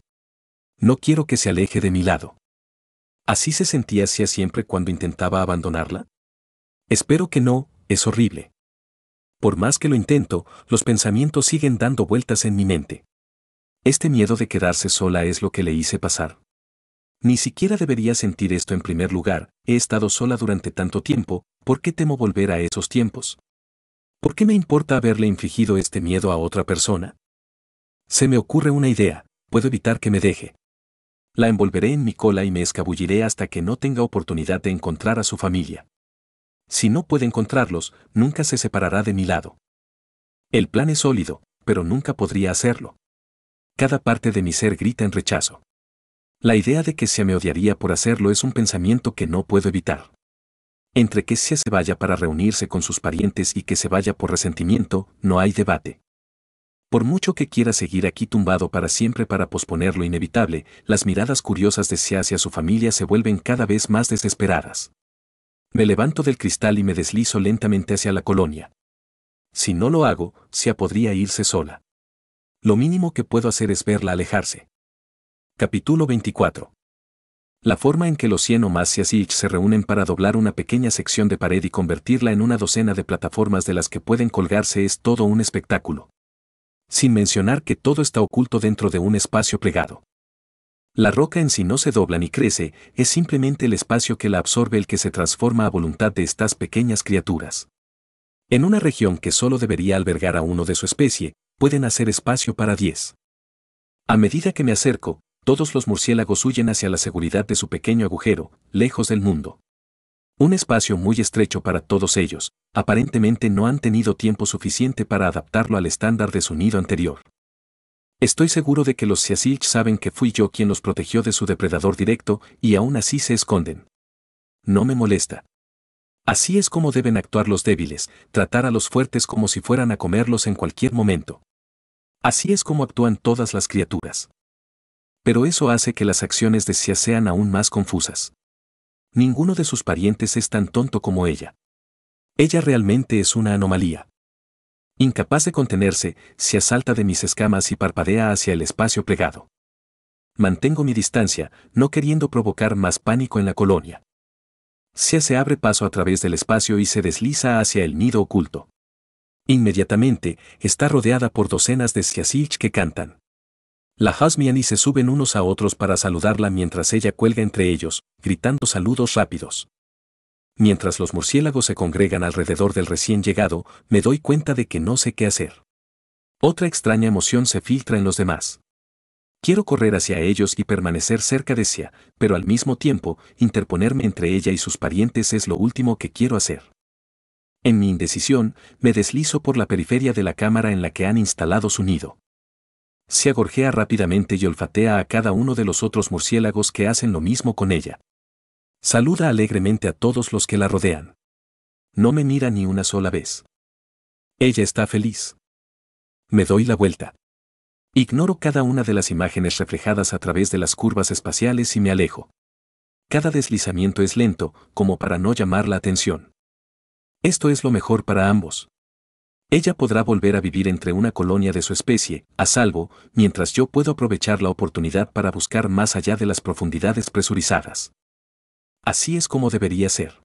No quiero que se aleje de mi lado. ¿Así se sentía Xia siempre cuando intentaba abandonarla? Espero que no, es horrible. Por más que lo intento, los pensamientos siguen dando vueltas en mi mente. Este miedo de quedarse sola es lo que le hice pasar. Ni siquiera debería sentir esto en primer lugar, he estado sola durante tanto tiempo, ¿por qué temo volver a esos tiempos? ¿Por qué me importa haberle infligido este miedo a otra persona? Se me ocurre una idea, puedo evitar que me deje. La envolveré en mi cola y me escabulliré hasta que no tenga oportunidad de encontrar a su familia. Si no puede encontrarlos, nunca se separará de mi lado. El plan es sólido, pero nunca podría hacerlo. Cada parte de mi ser grita en rechazo. La idea de que Xia me odiaría por hacerlo es un pensamiento que no puedo evitar. Entre que Xia se vaya para reunirse con sus parientes y que se vaya por resentimiento, no hay debate. Por mucho que quiera seguir aquí tumbado para siempre para posponer lo inevitable, las miradas curiosas de Xia hacia su familia se vuelven cada vez más desesperadas. Me levanto del cristal y me deslizo lentamente hacia la colonia. Si no lo hago, Xia podría irse sola. Lo mínimo que puedo hacer es verla alejarse. Capítulo 24. La forma en que los 100 o más Xiaxich se reúnen para doblar una pequeña sección de pared y convertirla en una docena de plataformas de las que pueden colgarse es todo un espectáculo. Sin mencionar que todo está oculto dentro de un espacio plegado. La roca en sí no se dobla ni crece, es simplemente el espacio que la absorbe el que se transforma a voluntad de estas pequeñas criaturas. En una región que solo debería albergar a uno de su especie, pueden hacer espacio para 10. A medida que me acerco, todos los murciélagos huyen hacia la seguridad de su pequeño agujero, lejos del mundo. Un espacio muy estrecho para todos ellos, aparentemente no han tenido tiempo suficiente para adaptarlo al estándar de su nido anterior. Estoy seguro de que los Xiaxich saben que fui yo quien los protegió de su depredador directo y aún así se esconden. No me molesta. Así es como deben actuar los débiles, tratar a los fuertes como si fueran a comerlos en cualquier momento. Así es como actúan todas las criaturas. Pero eso hace que las acciones de Xia sean aún más confusas. Ninguno de sus parientes es tan tonto como ella. Ella realmente es una anomalía. Incapaz de contenerse, Xia salta de mis escamas y parpadea hacia el espacio plegado. Mantengo mi distancia, no queriendo provocar más pánico en la colonia. Xia se abre paso a través del espacio y se desliza hacia el nido oculto. Inmediatamente, está rodeada por docenas de Xiaxich que cantan. La Hasmian y se suben unos a otros para saludarla mientras ella cuelga entre ellos, gritando saludos rápidos. Mientras los murciélagos se congregan alrededor del recién llegado, me doy cuenta de que no sé qué hacer. Otra extraña emoción se filtra en los demás. Quiero correr hacia ellos y permanecer cerca de Xia, pero al mismo tiempo, interponerme entre ella y sus parientes es lo último que quiero hacer. En mi indecisión, me deslizo por la periferia de la cámara en la que han instalado su nido. Se agorjea rápidamente y olfatea a cada uno de los otros murciélagos que hacen lo mismo con ella. Saluda alegremente a todos los que la rodean. No me mira ni una sola vez. Ella está feliz. Me doy la vuelta. Ignoro cada una de las imágenes reflejadas a través de las curvas espaciales y me alejo. Cada deslizamiento es lento, como para no llamar la atención. Esto es lo mejor para ambos. Ella podrá volver a vivir entre una colonia de su especie, a salvo, mientras yo puedo aprovechar la oportunidad para buscar más allá de las profundidades presurizadas. Así es como debería ser.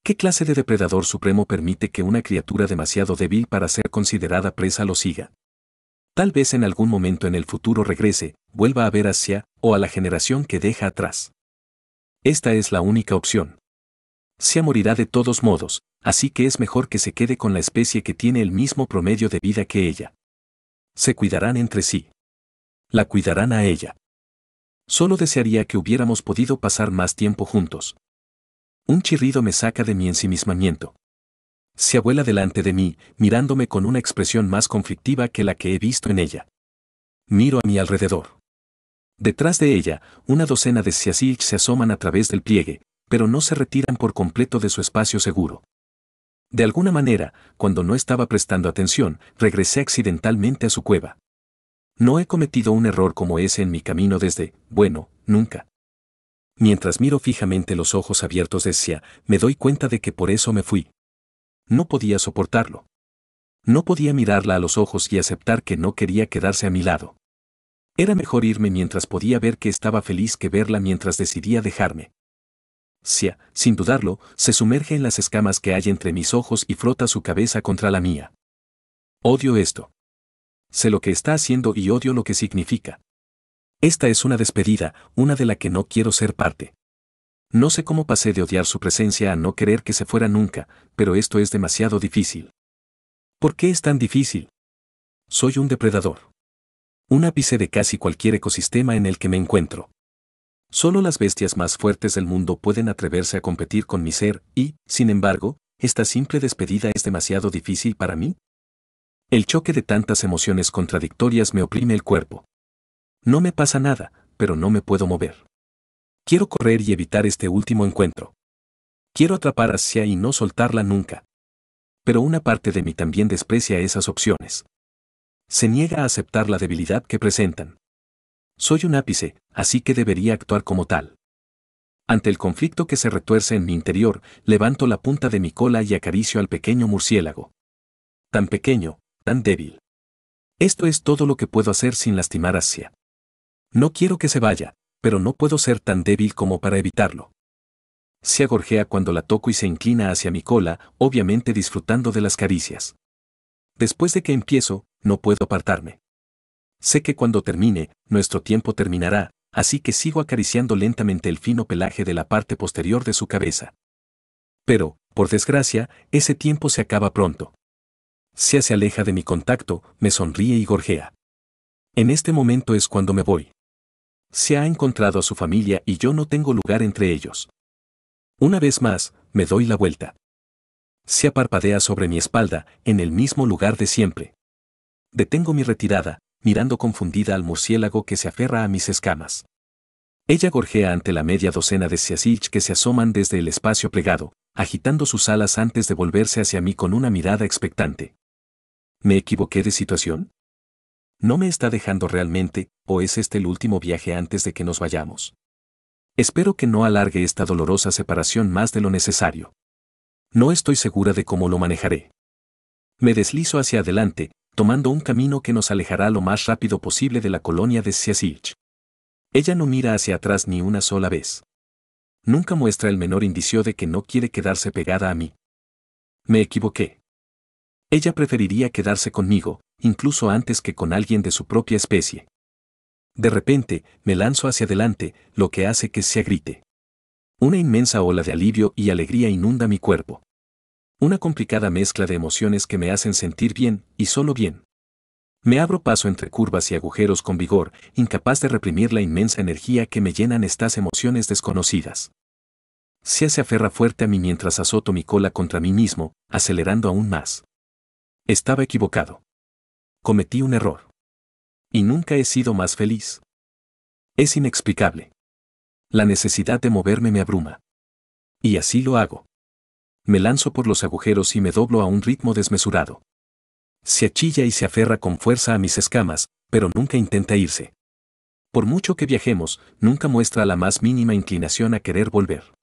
¿Qué clase de depredador supremo permite que una criatura demasiado débil para ser considerada presa lo siga? Tal vez en algún momento en el futuro regrese, vuelva a ver hacia, o a la generación que deja atrás. Esta es la única opción. Sia morirá de todos modos, así que es mejor que se quede con la especie que tiene el mismo promedio de vida que ella. Se cuidarán entre sí. La cuidarán a ella. Solo desearía que hubiéramos podido pasar más tiempo juntos. Un chirrido me saca de mi ensimismamiento. Se abuela delante de mí, mirándome con una expresión más conflictiva que la que he visto en ella. Miro a mi alrededor. Detrás de ella, una docena de Siasilch se asoman a través del pliegue, pero no se retiran por completo de su espacio seguro. De alguna manera, cuando no estaba prestando atención, regresé accidentalmente a su cueva. No he cometido un error como ese en mi camino desde, bueno, nunca. Mientras miro fijamente los ojos abiertos de Sia, me doy cuenta de que por eso me fui. No podía soportarlo. No podía mirarla a los ojos y aceptar que no quería quedarse a mi lado. Era mejor irme mientras podía ver que estaba feliz que verla mientras decidía dejarme. Sia, sin dudarlo, se sumerge en las escamas que hay entre mis ojos y frota su cabeza contra la mía. Odio esto. Sé lo que está haciendo y odio lo que significa. Esta es una despedida, una de la que no quiero ser parte. No sé cómo pasé de odiar su presencia a no querer que se fuera nunca, pero esto es demasiado difícil. ¿Por qué es tan difícil? Soy un depredador. Un ápice de casi cualquier ecosistema en el que me encuentro. Solo las bestias más fuertes del mundo pueden atreverse a competir con mi ser y, sin embargo, esta simple despedida es demasiado difícil para mí. El choque de tantas emociones contradictorias me oprime el cuerpo. No me pasa nada, pero no me puedo mover. Quiero correr y evitar este último encuentro. Quiero atrapar a Sia y no soltarla nunca. Pero una parte de mí también desprecia esas opciones. Se niega a aceptar la debilidad que presentan. Soy un ápice, así que debería actuar como tal. Ante el conflicto que se retuerce en mi interior, levanto la punta de mi cola y acaricio al pequeño murciélago. Tan pequeño, tan débil. Esto es todo lo que puedo hacer sin lastimar a Sia. No quiero que se vaya, pero no puedo ser tan débil como para evitarlo. Sia gorjea cuando la toco y se inclina hacia mi cola, obviamente disfrutando de las caricias. Después de que empiezo, no puedo apartarme. Sé que cuando termine, nuestro tiempo terminará, así que sigo acariciando lentamente el fino pelaje de la parte posterior de su cabeza. Pero, por desgracia, ese tiempo se acaba pronto. Sia se aleja de mi contacto, me sonríe y gorjea. En este momento es cuando me voy. Sia ha encontrado a su familia y yo no tengo lugar entre ellos. Una vez más, me doy la vuelta. Sia parpadea sobre mi espalda, en el mismo lugar de siempre. Detengo mi retirada, mirando confundida al murciélago que se aferra a mis escamas. Ella gorjea ante la media docena de Siasilch que se asoman desde el espacio plegado, agitando sus alas antes de volverse hacia mí con una mirada expectante. ¿Me equivoqué de situación? ¿No me está dejando realmente, o es este el último viaje antes de que nos vayamos? Espero que no alargue esta dolorosa separación más de lo necesario. No estoy segura de cómo lo manejaré. Me deslizo hacia adelante, tomando un camino que nos alejará lo más rápido posible de la colonia de Siasilch. Ella no mira hacia atrás ni una sola vez. Nunca muestra el menor indicio de que no quiere quedarse pegada a mí. Me equivoqué. Ella preferiría quedarse conmigo, incluso antes que con alguien de su propia especie. De repente, me lanzo hacia adelante, lo que hace que Sia grite. Una inmensa ola de alivio y alegría inunda mi cuerpo. Una complicada mezcla de emociones que me hacen sentir bien, y solo bien. Me abro paso entre curvas y agujeros con vigor, incapaz de reprimir la inmensa energía que me llenan estas emociones desconocidas. Sia se aferra fuerte a mí mientras azoto mi cola contra mí mismo, acelerando aún más. Estaba equivocado. Cometí un error. Y nunca he sido más feliz. Es inexplicable. La necesidad de moverme me abruma. Y así lo hago. Me lanzo por los agujeros y me doblo a un ritmo desmesurado. Se achilla y se aferra con fuerza a mis escamas, pero nunca intenta irse. Por mucho que viajemos, nunca muestra la más mínima inclinación a querer volver.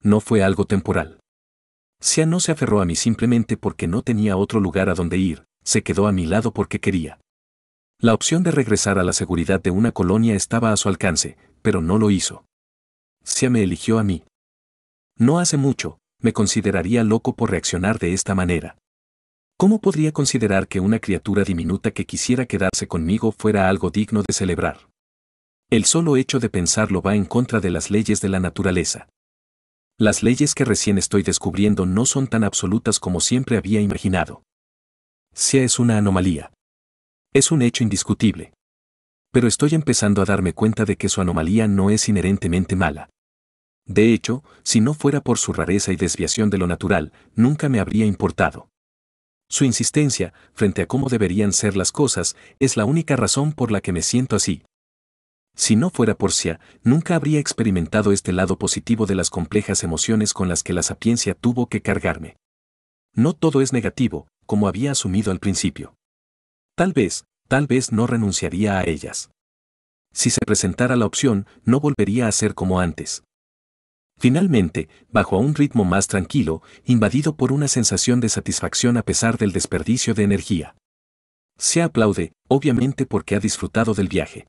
No fue algo temporal. Sia no se aferró a mí simplemente porque no tenía otro lugar a donde ir, se quedó a mi lado porque quería. La opción de regresar a la seguridad de una colonia estaba a su alcance, pero no lo hizo. Sia me eligió a mí. No hace mucho, me consideraría loco por reaccionar de esta manera. ¿Cómo podría considerar que una criatura diminuta que quisiera quedarse conmigo fuera algo digno de celebrar? El solo hecho de pensarlo va en contra de las leyes de la naturaleza. Las leyes que recién estoy descubriendo no son tan absolutas como siempre había imaginado. Sia es una anomalía. Es un hecho indiscutible. Pero estoy empezando a darme cuenta de que su anomalía no es inherentemente mala. De hecho, si no fuera por su rareza y desviación de lo natural, nunca me habría importado. Su insistencia, frente a cómo deberían ser las cosas, es la única razón por la que me siento así. Si no fuera por Sia, nunca habría experimentado este lado positivo de las complejas emociones con las que la sapiencia tuvo que cargarme. No todo es negativo, como había asumido al principio. Tal vez no renunciaría a ellas. Si se presentara la opción, no volvería a ser como antes. Finalmente, bajo a un ritmo más tranquilo, invadido por una sensación de satisfacción a pesar del desperdicio de energía. Sia aplaude, obviamente porque ha disfrutado del viaje.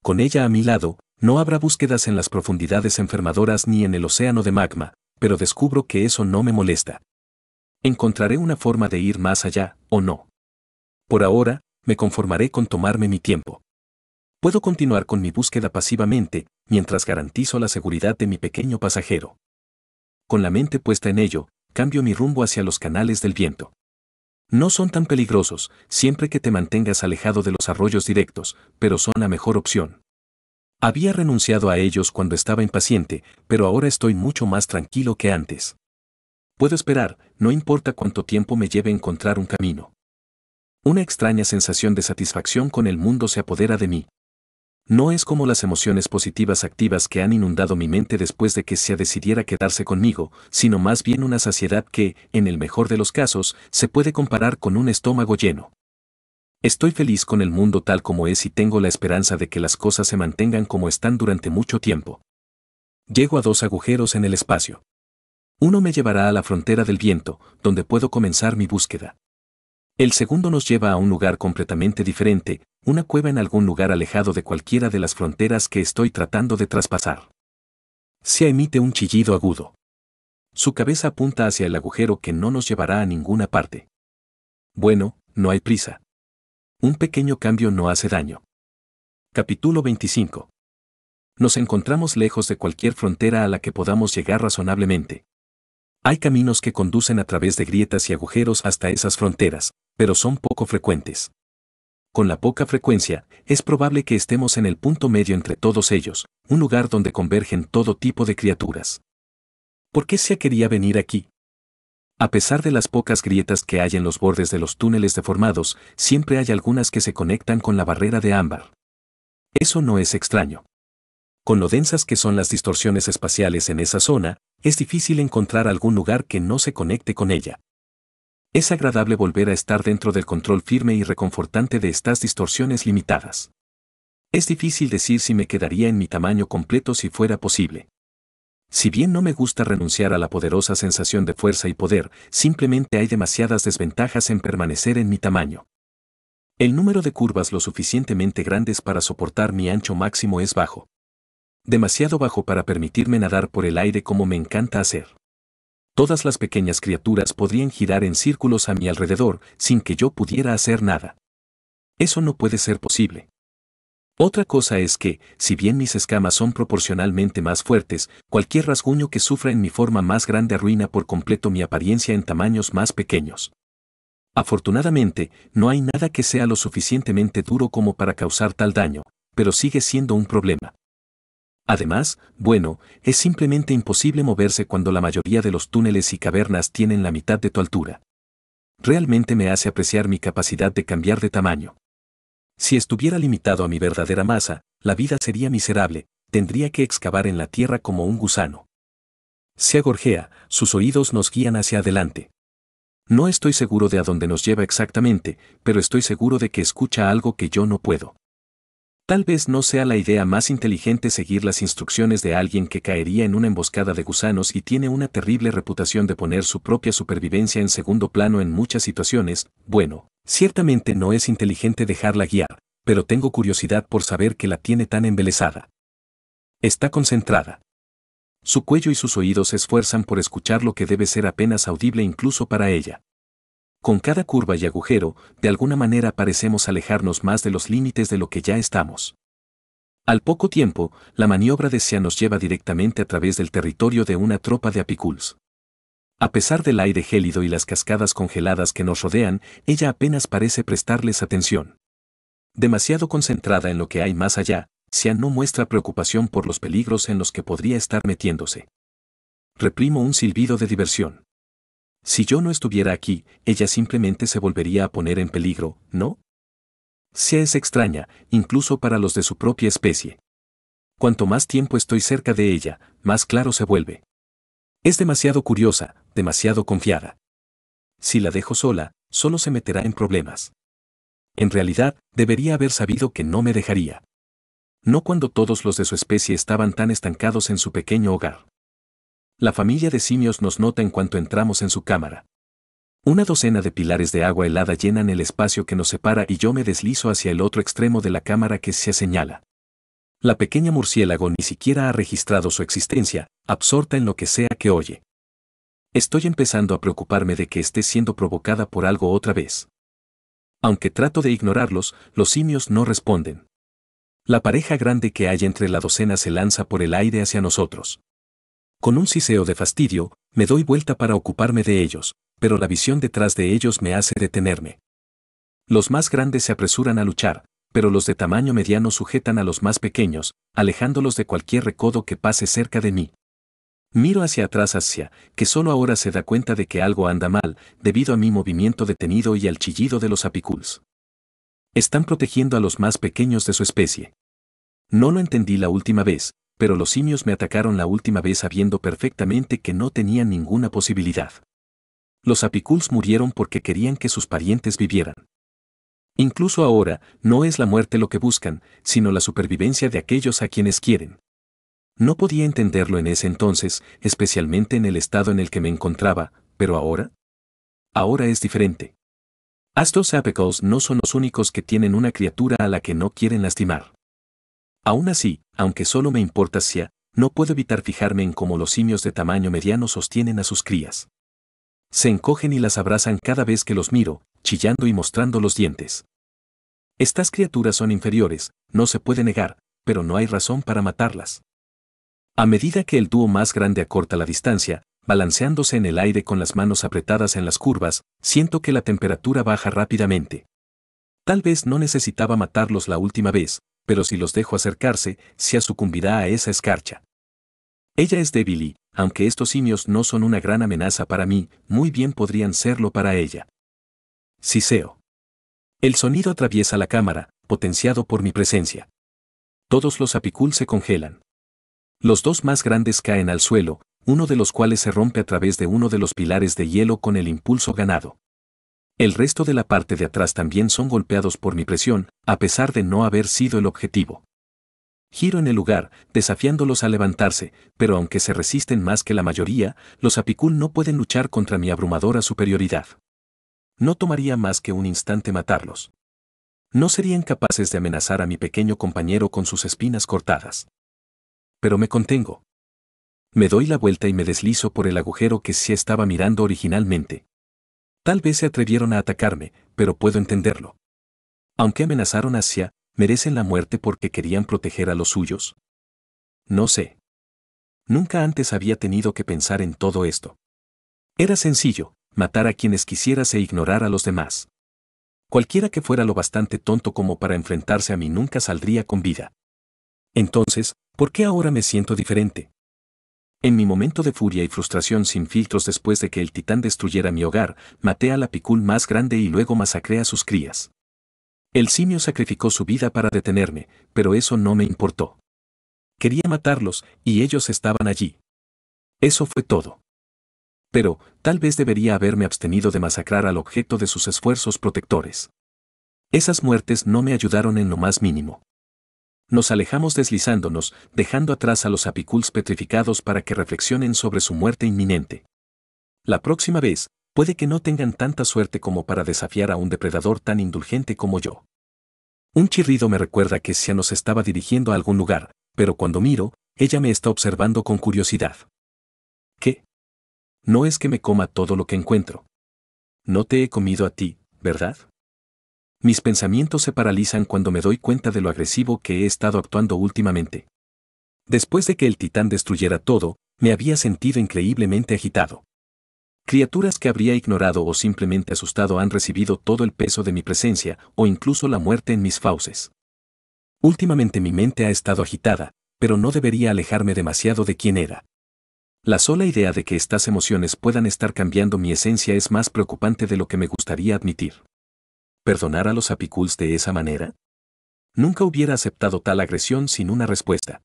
Con ella a mi lado, no habrá búsquedas en las profundidades enfermadoras ni en el océano de magma, pero descubro que eso no me molesta. Encontraré una forma de ir más allá, o no. Por ahora, me conformaré con tomarme mi tiempo. Puedo continuar con mi búsqueda pasivamente, mientras garantizo la seguridad de mi pequeño pasajero. Con la mente puesta en ello, cambio mi rumbo hacia los canales del viento. No son tan peligrosos, siempre que te mantengas alejado de los arroyos directos, pero son la mejor opción. Había renunciado a ellos cuando estaba impaciente, pero ahora estoy mucho más tranquilo que antes. Puedo esperar, no importa cuánto tiempo me lleve encontrar un camino. Una extraña sensación de satisfacción con el mundo se apodera de mí. No es como las emociones positivas activas que han inundado mi mente después de que Sia decidiera quedarse conmigo, sino más bien una saciedad que, en el mejor de los casos, se puede comparar con un estómago lleno. Estoy feliz con el mundo tal como es y tengo la esperanza de que las cosas se mantengan como están durante mucho tiempo. Llego a 2 agujeros en el espacio. Uno me llevará a la frontera del viento, donde puedo comenzar mi búsqueda. El segundo nos lleva a un lugar completamente diferente, una cueva en algún lugar alejado de cualquiera de las fronteras que estoy tratando de traspasar. Sia emite un chillido agudo. Su cabeza apunta hacia el agujero que no nos llevará a ninguna parte. Bueno, no hay prisa. Un pequeño cambio no hace daño. Capítulo 25. Nos encontramos lejos de cualquier frontera a la que podamos llegar razonablemente. Hay caminos que conducen a través de grietas y agujeros hasta esas fronteras, pero son poco frecuentes. Con la poca frecuencia, es probable que estemos en el punto medio entre todos ellos, un lugar donde convergen todo tipo de criaturas. ¿Por qué Sia quería venir aquí? A pesar de las pocas grietas que hay en los bordes de los túneles deformados, siempre hay algunas que se conectan con la barrera de ámbar. Eso no es extraño. Con lo densas que son las distorsiones espaciales en esa zona, es difícil encontrar algún lugar que no se conecte con ella. Es agradable volver a estar dentro del control firme y reconfortante de estas distorsiones limitadas. Es difícil decir si me quedaría en mi tamaño completo si fuera posible. Si bien no me gusta renunciar a la poderosa sensación de fuerza y poder, simplemente hay demasiadas desventajas en permanecer en mi tamaño. El número de curvas lo suficientemente grandes para soportar mi ancho máximo es bajo. Demasiado bajo para permitirme nadar por el aire como me encanta hacer. Todas las pequeñas criaturas podrían girar en círculos a mi alrededor sin que yo pudiera hacer nada. Eso no puede ser posible. Otra cosa es que, si bien mis escamas son proporcionalmente más fuertes, cualquier rasguño que sufra en mi forma más grande arruina por completo mi apariencia en tamaños más pequeños. Afortunadamente, no hay nada que sea lo suficientemente duro como para causar tal daño, pero sigue siendo un problema. Además, bueno, es simplemente imposible moverse cuando la mayoría de los túneles y cavernas tienen la mitad de tu altura. Realmente me hace apreciar mi capacidad de cambiar de tamaño. Si estuviera limitado a mi verdadera masa, la vida sería miserable, tendría que excavar en la tierra como un gusano. Se gorjea, sus oídos nos guían hacia adelante. No estoy seguro de a dónde nos lleva exactamente, pero estoy seguro de que escucha algo que yo no puedo. Tal vez no sea la idea más inteligente seguir las instrucciones de alguien que caería en una emboscada de gusanos y tiene una terrible reputación de poner su propia supervivencia en segundo plano en muchas situaciones. Bueno, ciertamente no es inteligente dejarla guiar, pero tengo curiosidad por saber qué la tiene tan embelesada. Está concentrada. Su cuello y sus oídos se esfuerzan por escuchar lo que debe ser apenas audible incluso para ella. Con cada curva y agujero, de alguna manera parecemos alejarnos más de los límites de lo que ya estamos. Al poco tiempo, la maniobra de Sia nos lleva directamente a través del territorio de una tropa de apiculs. A pesar del aire gélido y las cascadas congeladas que nos rodean, ella apenas parece prestarles atención. Demasiado concentrada en lo que hay más allá, Sia no muestra preocupación por los peligros en los que podría estar metiéndose. Reprimo un silbido de diversión. Si yo no estuviera aquí, ella simplemente se volvería a poner en peligro, ¿no? Sia es extraña, incluso para los de su propia especie. Cuanto más tiempo estoy cerca de ella, más claro se vuelve. Es demasiado curiosa, demasiado confiada. Si la dejo sola, solo se meterá en problemas. En realidad, debería haber sabido que no me dejaría. No cuando todos los de su especie estaban tan estancados en su pequeño hogar. La familia de simios nos nota en cuanto entramos en su cámara. Una docena de pilares de agua helada llenan el espacio que nos separa y yo me deslizo hacia el otro extremo de la cámara que se señala. La pequeña murciélago ni siquiera ha registrado su existencia, absorta en lo que sea que oye. Estoy empezando a preocuparme de que esté siendo provocada por algo otra vez. Aunque trato de ignorarlos, los simios no responden. La pareja grande que hay entre la docena se lanza por el aire hacia nosotros. Con un siseo de fastidio, me doy vuelta para ocuparme de ellos, pero la visión detrás de ellos me hace detenerme. Los más grandes se apresuran a luchar, pero los de tamaño mediano sujetan a los más pequeños, alejándolos de cualquier recodo que pase cerca de mí. Miro hacia atrás hacia, que solo ahora se da cuenta de que algo anda mal, debido a mi movimiento detenido y al chillido de los apiculs. Están protegiendo a los más pequeños de su especie. No lo entendí la última vez, pero los simios me atacaron la última vez sabiendo perfectamente que no tenían ninguna posibilidad. Los apiculs murieron porque querían que sus parientes vivieran. Incluso ahora, no es la muerte lo que buscan, sino la supervivencia de aquellos a quienes quieren. No podía entenderlo en ese entonces, especialmente en el estado en el que me encontraba, pero ahora. Ahora es diferente. Estos apicals no son los únicos que tienen una criatura a la que no quieren lastimar. Aún así, aunque solo me importa Sia, no puedo evitar fijarme en cómo los simios de tamaño mediano sostienen a sus crías. Se encogen y las abrazan cada vez que los miro, chillando y mostrando los dientes. Estas criaturas son inferiores, no se puede negar, pero no hay razón para matarlas. A medida que el dúo más grande acorta la distancia, balanceándose en el aire con las manos apretadas en las curvas, siento que la temperatura baja rápidamente. Tal vez no necesitaba matarlos la última vez, pero si los dejo acercarse, Sia sucumbirá a esa escarcha. Ella es débil y, aunque estos simios no son una gran amenaza para mí, muy bien podrían serlo para ella. Siseo. El sonido atraviesa la cámara, potenciado por mi presencia. Todos los apiculs se congelan. Los dos más grandes caen al suelo, uno de los cuales se rompe a través de uno de los pilares de hielo con el impulso ganado. El resto de la parte de atrás también son golpeados por mi presión, a pesar de no haber sido el objetivo. Giro en el lugar, desafiándolos a levantarse, pero aunque se resisten más que la mayoría, los apicul no pueden luchar contra mi abrumadora superioridad. No tomaría más que un instante matarlos. No serían capaces de amenazar a mi pequeño compañero con sus espinas cortadas. Pero me contengo. Me doy la vuelta y me deslizo por el agujero que sí estaba mirando originalmente. Tal vez se atrevieron a atacarme, pero puedo entenderlo. Aunque amenazaron a Sia, ¿merecen la muerte porque querían proteger a los suyos? No sé. Nunca antes había tenido que pensar en todo esto. Era sencillo, matar a quienes quisieras e ignorar a los demás. Cualquiera que fuera lo bastante tonto como para enfrentarse a mí nunca saldría con vida. Entonces, ¿Por qué ahora me siento diferente? En mi momento de furia y frustración sin filtros después de que el titán destruyera mi hogar, maté al apicul más grande y luego masacré a sus crías. El simio sacrificó su vida para detenerme, pero eso no me importó. Quería matarlos, y ellos estaban allí. Eso fue todo. Pero, tal vez debería haberme abstenido de masacrar al objeto de sus esfuerzos protectores. Esas muertes no me ayudaron en lo más mínimo. Nos alejamos deslizándonos, dejando atrás a los apiculs petrificados para que reflexionen sobre su muerte inminente. La próxima vez, puede que no tengan tanta suerte como para desafiar a un depredador tan indulgente como yo. Un chirrido me recuerda que Xia nos estaba dirigiendo a algún lugar, pero cuando miro, ella me está observando con curiosidad. ¿Qué? No es que me coma todo lo que encuentro. No te he comido a ti, ¿verdad? Mis pensamientos se paralizan cuando me doy cuenta de lo agresivo que he estado actuando últimamente. Después de que el titán destruyera todo, me había sentido increíblemente agitado. Criaturas que habría ignorado o simplemente asustado han recibido todo el peso de mi presencia, o incluso la muerte en mis fauces. Últimamente mi mente ha estado agitada, pero no debería alejarme demasiado de quién era. La sola idea de que estas emociones puedan estar cambiando mi esencia es más preocupante de lo que me gustaría admitir. ¿Perdonar a los apiculs de esa manera? Nunca hubiera aceptado tal agresión sin una respuesta.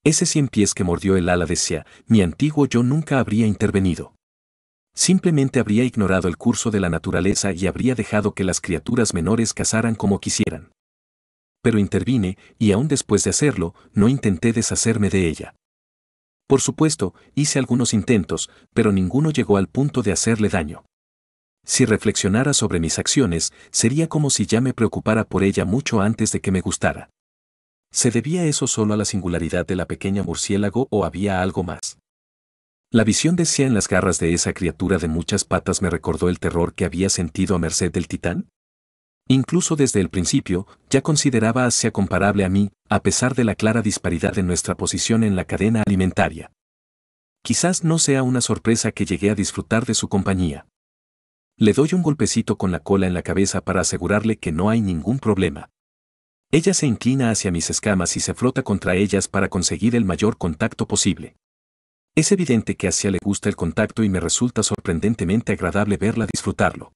Ese 100 pies que mordió el ala de Xia, mi antiguo yo nunca habría intervenido. Simplemente habría ignorado el curso de la naturaleza y habría dejado que las criaturas menores cazaran como quisieran. Pero intervine, y aún después de hacerlo, no intenté deshacerme de ella. Por supuesto, hice algunos intentos, pero ninguno llegó al punto de hacerle daño. Si reflexionara sobre mis acciones, sería como si ya me preocupara por ella mucho antes de que me gustara. ¿Se debía eso solo a la singularidad de la pequeña murciélago o había algo más? La visión de Xia en las garras de esa criatura de muchas patas me recordó el terror que había sentido a merced del titán. Incluso desde el principio, ya consideraba a Xia comparable a mí, a pesar de la clara disparidad en nuestra posición en la cadena alimentaria. Quizás no sea una sorpresa que llegué a disfrutar de su compañía. Le doy un golpecito con la cola en la cabeza para asegurarle que no hay ningún problema. Ella se inclina hacia mis escamas y se frota contra ellas para conseguir el mayor contacto posible. Es evidente que a Xia le gusta el contacto y me resulta sorprendentemente agradable verla disfrutarlo.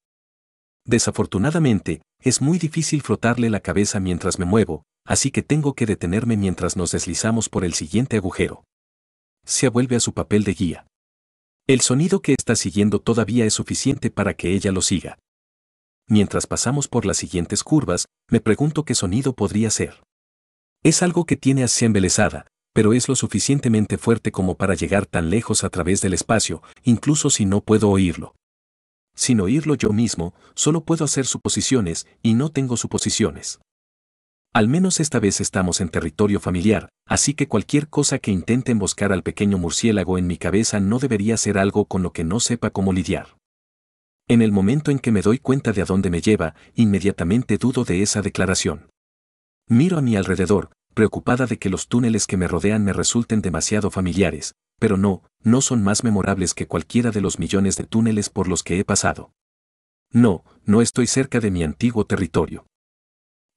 Desafortunadamente, es muy difícil frotarle la cabeza mientras me muevo, así que tengo que detenerme mientras nos deslizamos por el siguiente agujero. Xia vuelve a su papel de guía. El sonido que está siguiendo todavía es suficiente para que ella lo siga. Mientras pasamos por las siguientes curvas, me pregunto qué sonido podría ser. Es algo que tiene a Xia embelesada, pero es lo suficientemente fuerte como para llegar tan lejos a través del espacio, incluso si no puedo oírlo. Sin oírlo yo mismo, solo puedo hacer suposiciones, y no tengo suposiciones. Al menos esta vez estamos en territorio familiar, así que cualquier cosa que intente emboscar al pequeño murciélago en mi cabeza no debería ser algo con lo que no sepa cómo lidiar. En el momento en que me doy cuenta de a dónde me lleva, inmediatamente dudo de esa declaración. Miro a mi alrededor, preocupada de que los túneles que me rodean me resulten demasiado familiares, pero no son más memorables que cualquiera de los millones de túneles por los que he pasado. No estoy cerca de mi antiguo territorio.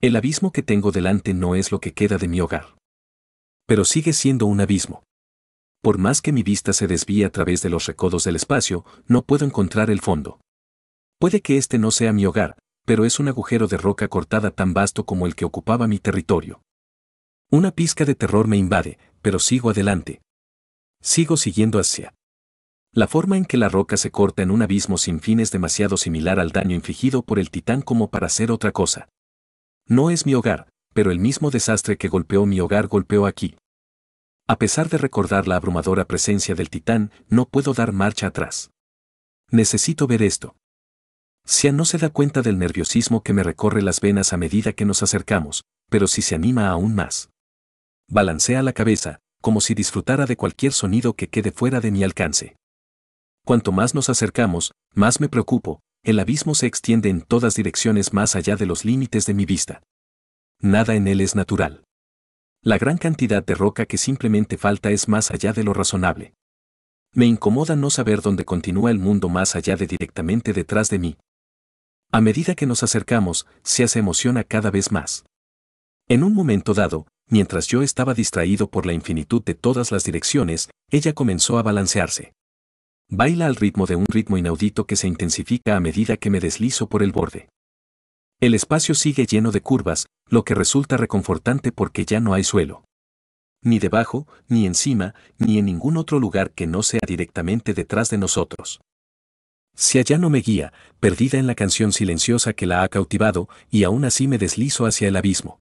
El abismo que tengo delante no es lo que queda de mi hogar. Pero sigue siendo un abismo. Por más que mi vista se desvíe a través de los recodos del espacio, no puedo encontrar el fondo. Puede que este no sea mi hogar, pero es un agujero de roca cortada tan vasto como el que ocupaba mi territorio. Una pizca de terror me invade, pero sigo adelante. Sigo siguiendo hacia. La forma en que la roca se corta en un abismo sin fin es demasiado similar al daño infligido por el titán como para hacer otra cosa. No es mi hogar, pero el mismo desastre que golpeó mi hogar golpeó aquí. A pesar de recordar la abrumadora presencia del titán, no puedo dar marcha atrás. Necesito ver esto. Xia no se da cuenta del nerviosismo que me recorre las venas a medida que nos acercamos, pero sí se anima aún más. Balancea la cabeza, como si disfrutara de cualquier sonido que quede fuera de mi alcance. Cuanto más nos acercamos, más me preocupo, el abismo se extiende en todas direcciones más allá de los límites de mi vista. Nada en él es natural. La gran cantidad de roca que simplemente falta es más allá de lo razonable. Me incomoda no saber dónde continúa el mundo más allá de directamente detrás de mí. A medida que nos acercamos, Xia se emociona cada vez más. En un momento dado, mientras yo estaba distraído por la infinitud de todas las direcciones, ella comenzó a balancearse. Baila al ritmo de un ritmo inaudito que se intensifica a medida que me deslizo por el borde. El espacio sigue lleno de curvas, lo que resulta reconfortante porque ya no hay suelo. Ni debajo, ni encima, ni en ningún otro lugar que no sea directamente detrás de nosotros. Si allá no me guía, perdida en la canción silenciosa que la ha cautivado, y aún así me deslizo hacia el abismo.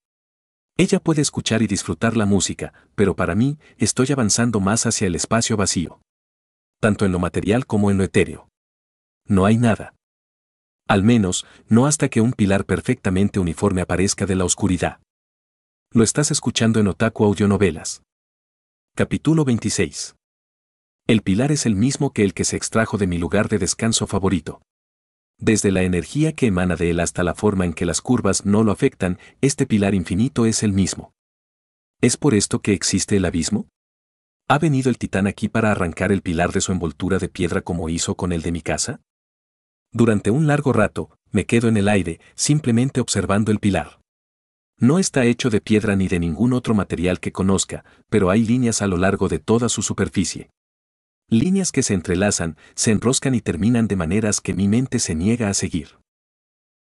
Ella puede escuchar y disfrutar la música, pero para mí, estoy avanzando más hacia el espacio vacío. Tanto en lo material como en lo etéreo. No hay nada. Al menos, no hasta que un pilar perfectamente uniforme aparezca de la oscuridad. Lo estás escuchando en Otaku Audionovelas. Capítulo 26. El pilar es el mismo que el que se extrajo de mi lugar de descanso favorito. Desde la energía que emana de él hasta la forma en que las curvas no lo afectan, este pilar infinito es el mismo. ¿Es por esto que existe el abismo? ¿Ha venido el titán aquí para arrancar el pilar de su envoltura de piedra como hizo con el de mi casa? Durante un largo rato, me quedo en el aire, simplemente observando el pilar. No está hecho de piedra ni de ningún otro material que conozca, pero hay líneas a lo largo de toda su superficie. Líneas que se entrelazan, se enroscan y terminan de maneras que mi mente se niega a seguir.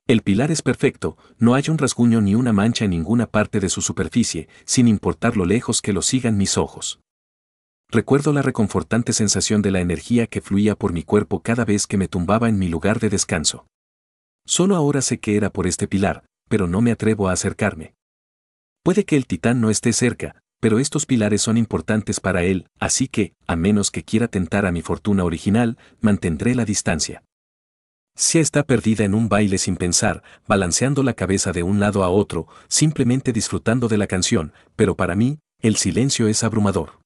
El pilar es perfecto, no hay un rasguño ni una mancha en ninguna parte de su superficie, sin importar lo lejos que lo sigan mis ojos. Recuerdo la reconfortante sensación de la energía que fluía por mi cuerpo cada vez que me tumbaba en mi lugar de descanso. Solo ahora sé que era por este pilar, pero no me atrevo a acercarme. Puede que el titán no esté cerca, pero estos pilares son importantes para él, así que, a menos que quiera tentar a mi fortuna original, mantendré la distancia. Sia está perdida en un baile sin pensar, balanceando la cabeza de un lado a otro, simplemente disfrutando de la canción, pero para mí, el silencio es abrumador.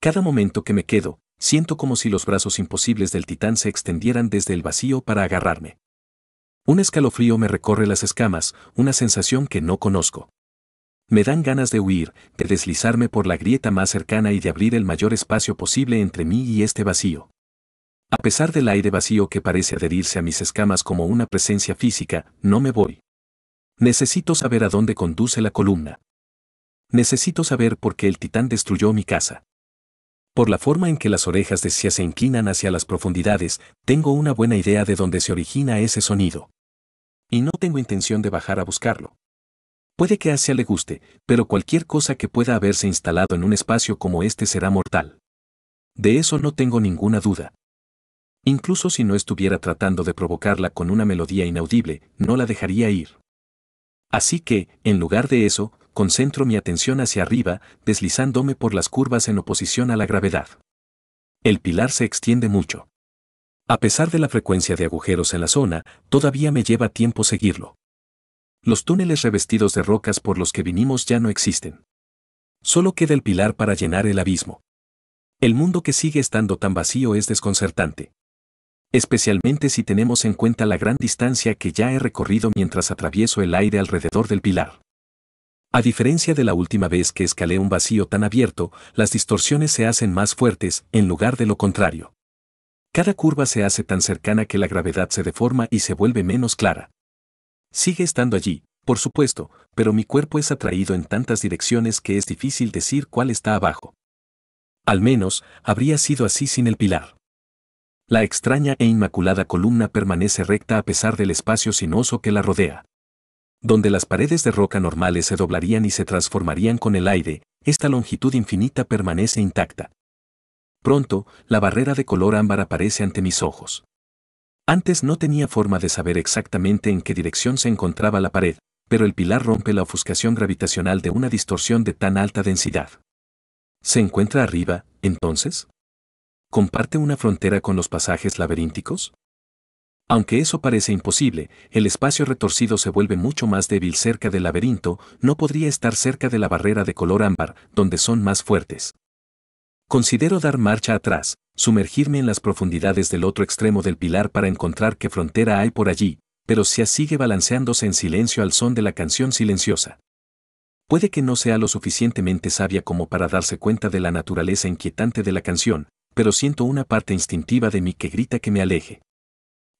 Cada momento que me quedo, siento como si los brazos imposibles del titán se extendieran desde el vacío para agarrarme. Un escalofrío me recorre las escamas, una sensación que no conozco. Me dan ganas de huir, de deslizarme por la grieta más cercana y de abrir el mayor espacio posible entre mí y este vacío. A pesar del aire vacío que parece adherirse a mis escamas como una presencia física, no me voy. Necesito saber a dónde conduce la columna. Necesito saber por qué el titán destruyó mi casa. Por la forma en que las orejas de Sia se inclinan hacia las profundidades, tengo una buena idea de dónde se origina ese sonido. Y no tengo intención de bajar a buscarlo. Puede que a Sia le guste, pero cualquier cosa que pueda haberse instalado en un espacio como este será mortal. De eso no tengo ninguna duda. Incluso si no estuviera tratando de provocarla con una melodía inaudible, no la dejaría ir. Así que, en lugar de eso, concentro mi atención hacia arriba, deslizándome por las curvas en oposición a la gravedad. El pilar se extiende mucho. A pesar de la frecuencia de agujeros en la zona, todavía me lleva tiempo seguirlo. Los túneles revestidos de rocas por los que vinimos ya no existen. Solo queda el pilar para llenar el abismo. El mundo que sigue estando tan vacío es desconcertante. Especialmente si tenemos en cuenta la gran distancia que ya he recorrido mientras atravieso el aire alrededor del pilar. A diferencia de la última vez que escalé un vacío tan abierto, las distorsiones se hacen más fuertes, en lugar de lo contrario. Cada curva se hace tan cercana que la gravedad se deforma y se vuelve menos clara. Sigue estando allí, por supuesto, pero mi cuerpo es atraído en tantas direcciones que es difícil decir cuál está abajo. Al menos, habría sido así sin el pilar. La extraña e inmaculada columna permanece recta a pesar del espacio sinuoso que la rodea. Donde las paredes de roca normales se doblarían y se transformarían con el aire, esta longitud infinita permanece intacta. Pronto, la barrera de color ámbar aparece ante mis ojos. Antes no tenía forma de saber exactamente en qué dirección se encontraba la pared, pero el pilar rompe la ofuscación gravitacional de una distorsión de tan alta densidad. ¿Se encuentra arriba, entonces? ¿Comparte una frontera con los pasajes laberínticos? Aunque eso parece imposible, el espacio retorcido se vuelve mucho más débil cerca del laberinto, no podría estar cerca de la barrera de color ámbar, donde son más fuertes. Considero dar marcha atrás, sumergirme en las profundidades del otro extremo del pilar para encontrar qué frontera hay por allí, pero Sia sigue balanceándose en silencio al son de la canción silenciosa. Puede que no sea lo suficientemente sabia como para darse cuenta de la naturaleza inquietante de la canción, pero siento una parte instintiva de mí que grita que me aleje.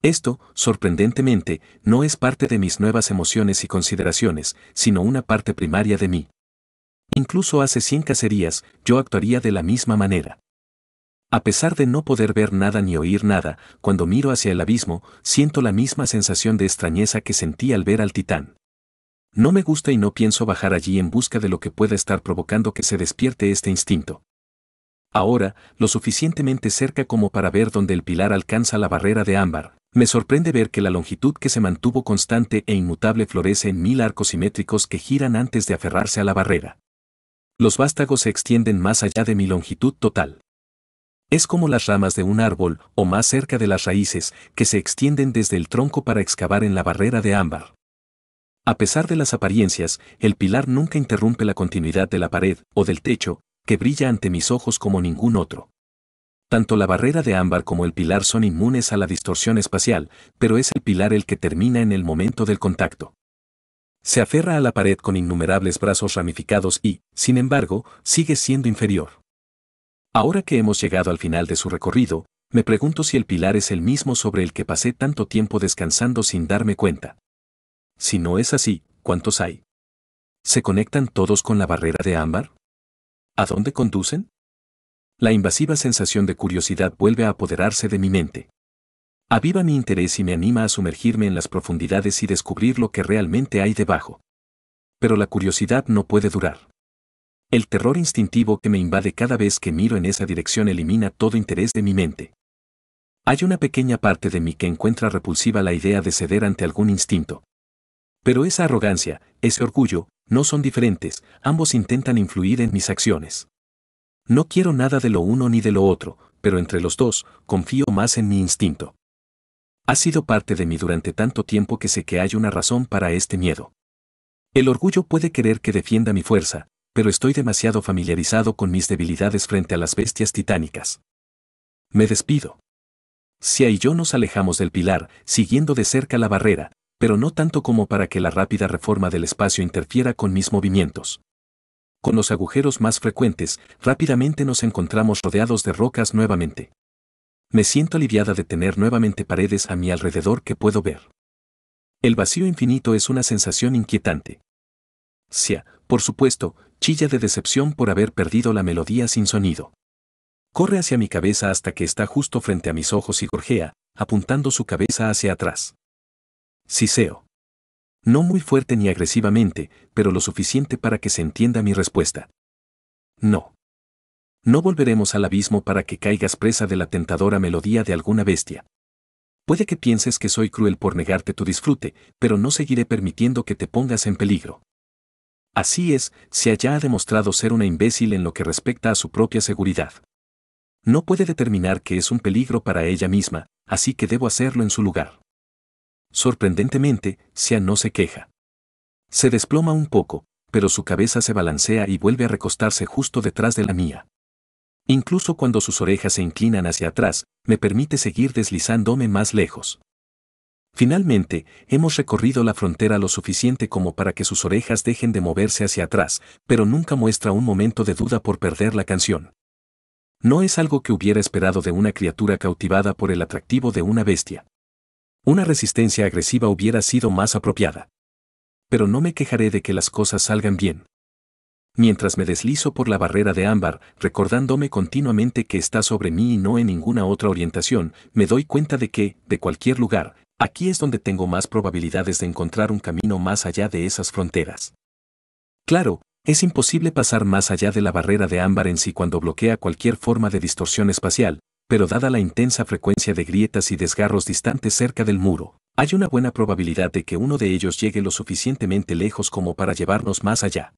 Esto, sorprendentemente, no es parte de mis nuevas emociones y consideraciones, sino una parte primaria de mí. Incluso hace 100 cacerías, yo actuaría de la misma manera. A pesar de no poder ver nada ni oír nada, cuando miro hacia el abismo, siento la misma sensación de extrañeza que sentí al ver al titán. No me gusta y no pienso bajar allí en busca de lo que pueda estar provocando que se despierte este instinto. Ahora, lo suficientemente cerca como para ver dónde el pilar alcanza la barrera de ámbar, me sorprende ver que la longitud que se mantuvo constante e inmutable florece en 1000 arcos simétricos que giran antes de aferrarse a la barrera. Los vástagos se extienden más allá de mi longitud total. Es como las ramas de un árbol, o más cerca de las raíces, que se extienden desde el tronco para excavar en la barrera de ámbar. A pesar de las apariencias, el pilar nunca interrumpe la continuidad de la pared, o del techo, que brilla ante mis ojos como ningún otro. Tanto la barrera de ámbar como el pilar son inmunes a la distorsión espacial, pero es el pilar el que termina en el momento del contacto. Se aferra a la pared con innumerables brazos ramificados y, sin embargo, sigue siendo inferior. Ahora que hemos llegado al final de su recorrido, me pregunto si el pilar es el mismo sobre el que pasé tanto tiempo descansando sin darme cuenta. Si no es así, ¿cuántos hay? ¿Se conectan todos con la barrera de ámbar? ¿A dónde conducen? La invasiva sensación de curiosidad vuelve a apoderarse de mi mente. Aviva mi interés y me anima a sumergirme en las profundidades y descubrir lo que realmente hay debajo. Pero la curiosidad no puede durar. El terror instintivo que me invade cada vez que miro en esa dirección elimina todo interés de mi mente. Hay una pequeña parte de mí que encuentra repulsiva la idea de ceder ante algún instinto. Pero esa arrogancia, ese orgullo, no son diferentes, ambos intentan influir en mis acciones. No quiero nada de lo uno ni de lo otro, pero entre los dos, confío más en mi instinto. Ha sido parte de mí durante tanto tiempo que sé que hay una razón para este miedo. El orgullo puede querer que defienda mi fuerza, pero estoy demasiado familiarizado con mis debilidades frente a las bestias titánicas. Me despido. Sia y yo nos alejamos del pilar, siguiendo de cerca la barrera, pero no tanto como para que la rápida reforma del espacio interfiera con mis movimientos. Con los agujeros más frecuentes, rápidamente nos encontramos rodeados de rocas nuevamente. Me siento aliviada de tener nuevamente paredes a mi alrededor que puedo ver. El vacío infinito es una sensación inquietante. Sia, por supuesto, chilla de decepción por haber perdido la melodía sin sonido. Corre hacia mi cabeza hasta que está justo frente a mis ojos y gorjea, apuntando su cabeza hacia atrás. Siseo. No muy fuerte ni agresivamente, pero lo suficiente para que se entienda mi respuesta. No. No volveremos al abismo para que caigas presa de la tentadora melodía de alguna bestia. Puede que pienses que soy cruel por negarte tu disfrute, pero no seguiré permitiendo que te pongas en peligro. Así es, Sia ya ha demostrado ser una imbécil en lo que respecta a su propia seguridad. No puede determinar que es un peligro para ella misma, así que debo hacerlo en su lugar. Sorprendentemente, Sia no se queja. Se desploma un poco, pero su cabeza se balancea y vuelve a recostarse justo detrás de la mía. Incluso cuando sus orejas se inclinan hacia atrás, me permite seguir deslizándome más lejos. Finalmente, hemos recorrido la frontera lo suficiente como para que sus orejas dejen de moverse hacia atrás, pero nunca muestra un momento de duda por perder la canción. No es algo que hubiera esperado de una criatura cautivada por el atractivo de una bestia. Una resistencia agresiva hubiera sido más apropiada. Pero no me quejaré de que las cosas salgan bien. Mientras me deslizo por la barrera de ámbar, recordándome continuamente que está sobre mí y no en ninguna otra orientación, me doy cuenta de que, de cualquier lugar, aquí es donde tengo más probabilidades de encontrar un camino más allá de esas fronteras. Claro, es imposible pasar más allá de la barrera de ámbar en sí cuando bloquea cualquier forma de distorsión espacial, pero dada la intensa frecuencia de grietas y desgarros distantes cerca del muro, hay una buena probabilidad de que uno de ellos llegue lo suficientemente lejos como para llevarnos más allá.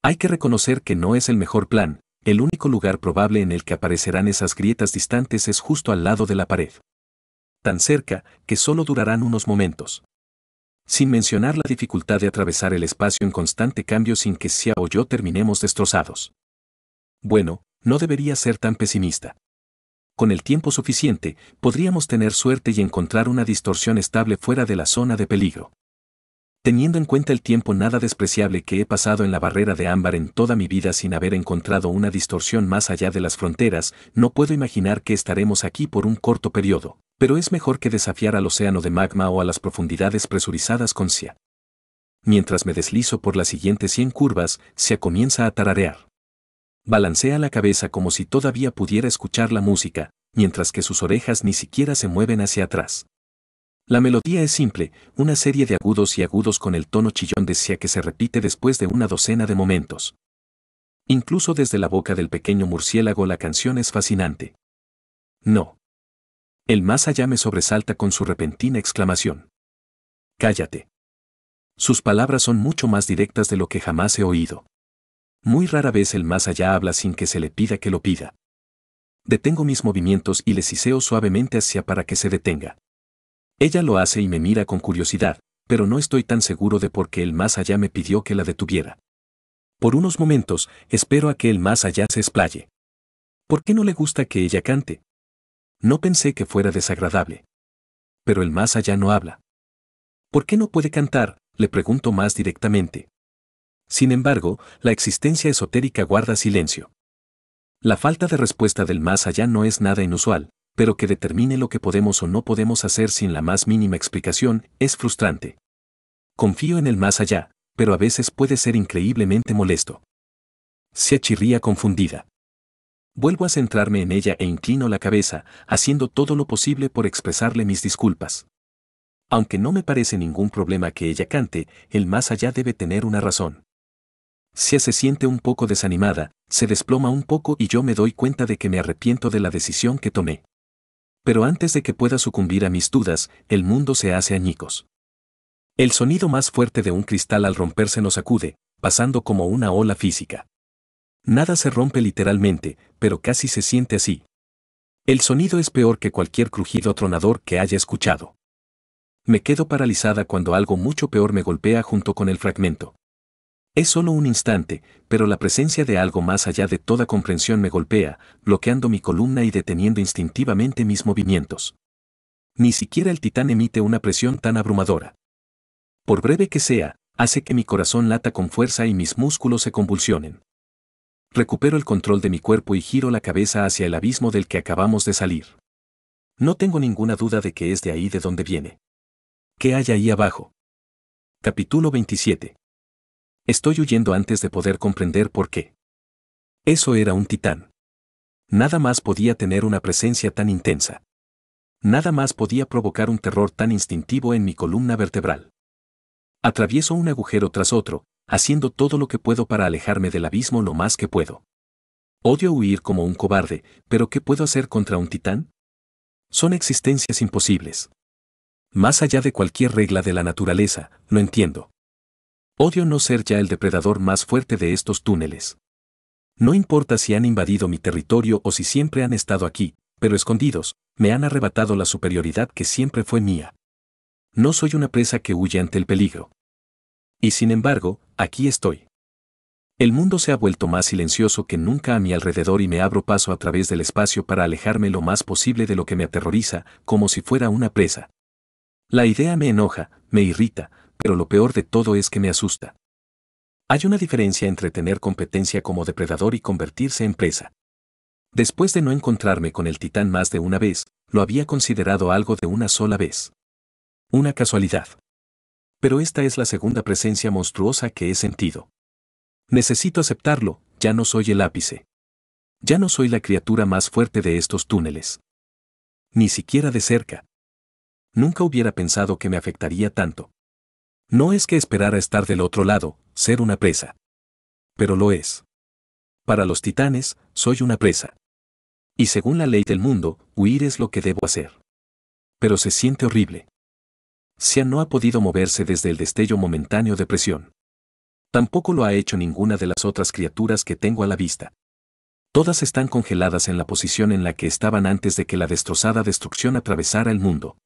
Hay que reconocer que no es el mejor plan, el único lugar probable en el que aparecerán esas grietas distantes es justo al lado de la pared. Tan cerca, que solo durarán unos momentos. Sin mencionar la dificultad de atravesar el espacio en constante cambio sin que Sia o yo terminemos destrozados. Bueno, no debería ser tan pesimista. Con el tiempo suficiente, podríamos tener suerte y encontrar una distorsión estable fuera de la zona de peligro. Teniendo en cuenta el tiempo nada despreciable que he pasado en la barrera de ámbar en toda mi vida sin haber encontrado una distorsión más allá de las fronteras, no puedo imaginar que estaremos aquí por un corto periodo, pero es mejor que desafiar al océano de magma o a las profundidades presurizadas con Sia. Mientras me deslizo por las siguientes 100 curvas, se comienza a tararear. Balancea la cabeza como si todavía pudiera escuchar la música, mientras que sus orejas ni siquiera se mueven hacia atrás. La melodía es simple, una serie de agudos y agudos con el tono chillón de Sia que se repite después de una docena de momentos. Incluso desde la boca del pequeño murciélago la canción es fascinante. No. El más allá me sobresalta con su repentina exclamación. Cállate. Sus palabras son mucho más directas de lo que jamás he oído. Muy rara vez el más allá habla sin que se le pida que lo pida. Detengo mis movimientos y le siseo suavemente hacia para que se detenga. Ella lo hace y me mira con curiosidad, pero no estoy tan seguro de por qué el más allá me pidió que la detuviera. Por unos momentos, espero a que el más allá se explaye. ¿Por qué no le gusta que ella cante? No pensé que fuera desagradable. Pero el más allá no habla. ¿Por qué no puede cantar?, le pregunto más directamente. Sin embargo, la existencia esotérica guarda silencio. La falta de respuesta del más allá no es nada inusual, pero que determine lo que podemos o no podemos hacer sin la más mínima explicación es frustrante. Confío en el más allá, pero a veces puede ser increíblemente molesto. Se chirría confundida. Vuelvo a centrarme en ella e inclino la cabeza, haciendo todo lo posible por expresarle mis disculpas. Aunque no me parece ningún problema que ella cante, el más allá debe tener una razón. Sia se siente un poco desanimada, se desploma un poco y yo me doy cuenta de que me arrepiento de la decisión que tomé. Pero antes de que pueda sucumbir a mis dudas, el mundo se hace añicos. El sonido más fuerte de un cristal al romperse nos sacude, pasando como una ola física. Nada se rompe literalmente, pero casi se siente así. El sonido es peor que cualquier crujido tronador que haya escuchado. Me quedo paralizada cuando algo mucho peor me golpea junto con el fragmento. Es solo un instante, pero la presencia de algo más allá de toda comprensión me golpea, bloqueando mi columna y deteniendo instintivamente mis movimientos. Ni siquiera el titán emite una presión tan abrumadora. Por breve que sea, hace que mi corazón lata con fuerza y mis músculos se convulsionen. Recupero el control de mi cuerpo y giro la cabeza hacia el abismo del que acabamos de salir. No tengo ninguna duda de que es de ahí de donde viene. ¿Qué hay ahí abajo? Capítulo 27. Estoy huyendo antes de poder comprender por qué. Eso era un titán. Nada más podía tener una presencia tan intensa. Nada más podía provocar un terror tan instintivo en mi columna vertebral. Atravieso un agujero tras otro, haciendo todo lo que puedo para alejarme del abismo lo más que puedo. Odio huir como un cobarde, pero ¿qué puedo hacer contra un titán? Son existencias imposibles. Más allá de cualquier regla de la naturaleza, lo entiendo. Odio no ser ya el depredador más fuerte de estos túneles. No importa si han invadido mi territorio o si siempre han estado aquí, pero escondidos, me han arrebatado la superioridad que siempre fue mía. No soy una presa que huye ante el peligro. Y sin embargo, aquí estoy. El mundo se ha vuelto más silencioso que nunca a mi alrededor y me abro paso a través del espacio para alejarme lo más posible de lo que me aterroriza, como si fuera una presa. La idea me enoja, me irrita, pero lo peor de todo es que me asusta. Hay una diferencia entre tener competencia como depredador y convertirse en presa. Después de no encontrarme con el titán más de una vez, lo había considerado algo de una sola vez. Una casualidad. Pero esta es la segunda presencia monstruosa que he sentido. Necesito aceptarlo, ya no soy el ápice. Ya no soy la criatura más fuerte de estos túneles. Ni siquiera de cerca. Nunca hubiera pensado que me afectaría tanto. No es que esperara estar del otro lado, ser una presa. Pero lo es. Para los titanes, soy una presa. Y según la ley del mundo, huir es lo que debo hacer. Pero se siente horrible. Sia no ha podido moverse desde el destello momentáneo de presión. Tampoco lo ha hecho ninguna de las otras criaturas que tengo a la vista. Todas están congeladas en la posición en la que estaban antes de que la destrozada destrucción atravesara el mundo.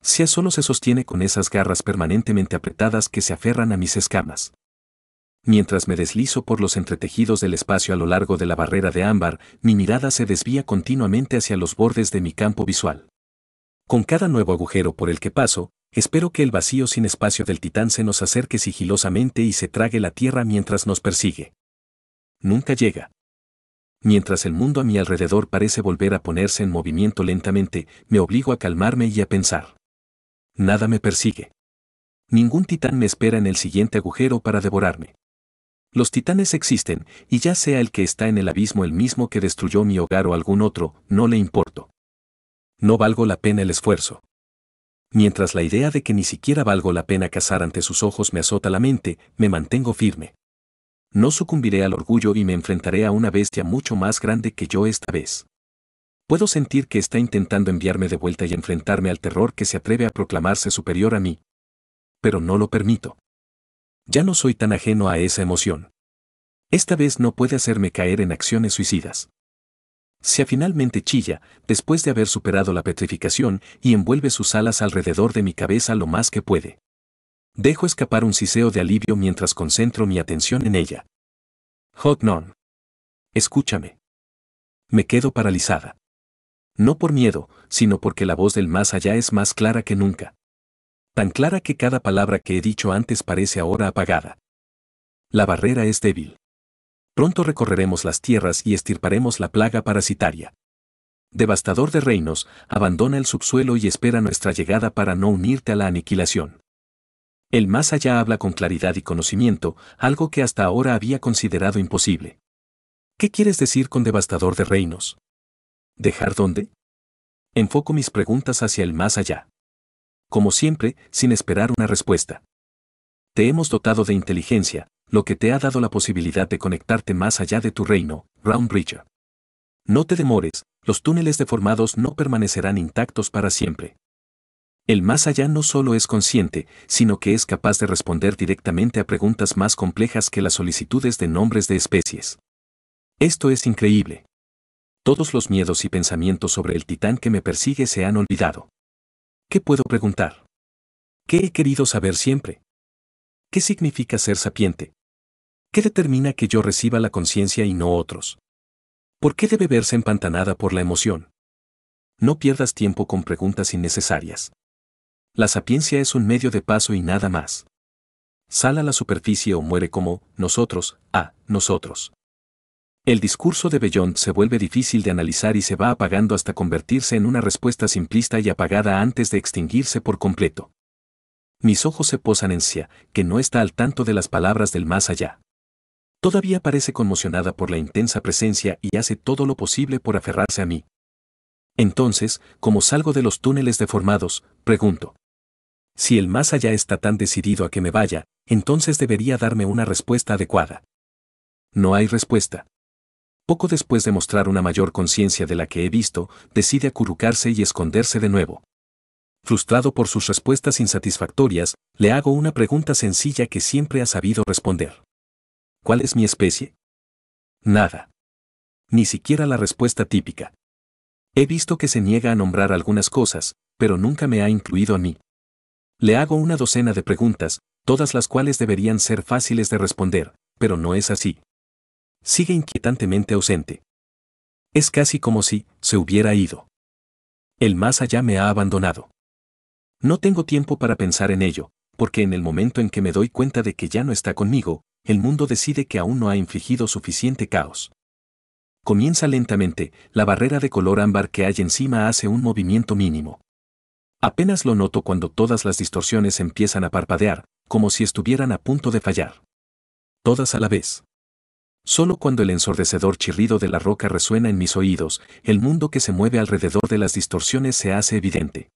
Sia solo se sostiene con esas garras permanentemente apretadas que se aferran a mis escamas. Mientras me deslizo por los entretejidos del espacio a lo largo de la barrera de ámbar, mi mirada se desvía continuamente hacia los bordes de mi campo visual. Con cada nuevo agujero por el que paso, espero que el vacío sin espacio del titán se nos acerque sigilosamente y se trague la tierra mientras nos persigue. Nunca llega. Mientras el mundo a mi alrededor parece volver a ponerse en movimiento lentamente, me obligo a calmarme y a pensar. Nada me persigue. Ningún titán me espera en el siguiente agujero para devorarme. Los titanes existen, y ya sea el que está en el abismo el mismo que destruyó mi hogar o algún otro, no le importo. No valgo la pena el esfuerzo. Mientras la idea de que ni siquiera valgo la pena cazar ante sus ojos me azota la mente, me mantengo firme. No sucumbiré al orgullo y me enfrentaré a una bestia mucho más grande que yo esta vez. Puedo sentir que está intentando enviarme de vuelta y enfrentarme al terror que se atreve a proclamarse superior a mí. Pero no lo permito. Ya no soy tan ajeno a esa emoción. Esta vez no puede hacerme caer en acciones suicidas. Sia finalmente chilla, después de haber superado la petrificación, y envuelve sus alas alrededor de mi cabeza lo más que puede. Dejo escapar un siseo de alivio mientras concentro mi atención en ella. Hognon. Escúchame. Me quedo paralizada. No por miedo, sino porque la voz del más allá es más clara que nunca. Tan clara que cada palabra que he dicho antes parece ahora apagada. La barrera es débil. Pronto recorreremos las tierras y estirparemos la plaga parasitaria. Devastador de reinos, abandona el subsuelo y espera nuestra llegada para no unirte a la aniquilación. El más allá habla con claridad y conocimiento, algo que hasta ahora había considerado imposible. ¿Qué quieres decir con devastador de reinos? ¿Dejar dónde? Enfoco mis preguntas hacia el más allá. Como siempre, sin esperar una respuesta. Te hemos dotado de inteligencia, lo que te ha dado la posibilidad de conectarte más allá de tu reino, Groundbreaker. No te demores, los túneles deformados no permanecerán intactos para siempre. El más allá no solo es consciente, sino que es capaz de responder directamente a preguntas más complejas que las solicitudes de nombres de especies. Esto es increíble. Todos los miedos y pensamientos sobre el titán que me persigue se han olvidado. ¿Qué puedo preguntar? ¿Qué he querido saber siempre? ¿Qué significa ser sapiente? ¿Qué determina que yo reciba la conciencia y no otros? ¿Por qué debe verse empantanada por la emoción? No pierdas tiempo con preguntas innecesarias. La sapiencia es un medio de paso y nada más. Sal a la superficie o muere como nosotros, nosotros. El discurso de Beyond se vuelve difícil de analizar y se va apagando hasta convertirse en una respuesta simplista y apagada antes de extinguirse por completo. Mis ojos se posan en Sia, que no está al tanto de las palabras del más allá. Todavía parece conmocionada por la intensa presencia y hace todo lo posible por aferrarse a mí. Entonces, como salgo de los túneles deformados, pregunto. Si el más allá está tan decidido a que me vaya, entonces debería darme una respuesta adecuada. No hay respuesta. Poco después de mostrar una mayor conciencia de la que he visto, decide acurrucarse y esconderse de nuevo. Frustrado por sus respuestas insatisfactorias, le hago una pregunta sencilla que siempre ha sabido responder. ¿Cuál es mi especie? Nada. Ni siquiera la respuesta típica. He visto que se niega a nombrar algunas cosas, pero nunca me ha incluido a mí. Le hago una docena de preguntas, todas las cuales deberían ser fáciles de responder, pero no es así. Sigue inquietantemente ausente. Es casi como si se hubiera ido. El más allá me ha abandonado. No tengo tiempo para pensar en ello, porque en el momento en que me doy cuenta de que ya no está conmigo, el mundo decide que aún no ha infligido suficiente caos. Comienza lentamente, la barrera de color ámbar que hay encima hace un movimiento mínimo. Apenas lo noto cuando todas las distorsiones empiezan a parpadear, como si estuvieran a punto de fallar. Todas a la vez. Solo cuando el ensordecedor chirrido de la roca resuena en mis oídos, el mundo que se mueve alrededor de las distorsiones se hace evidente.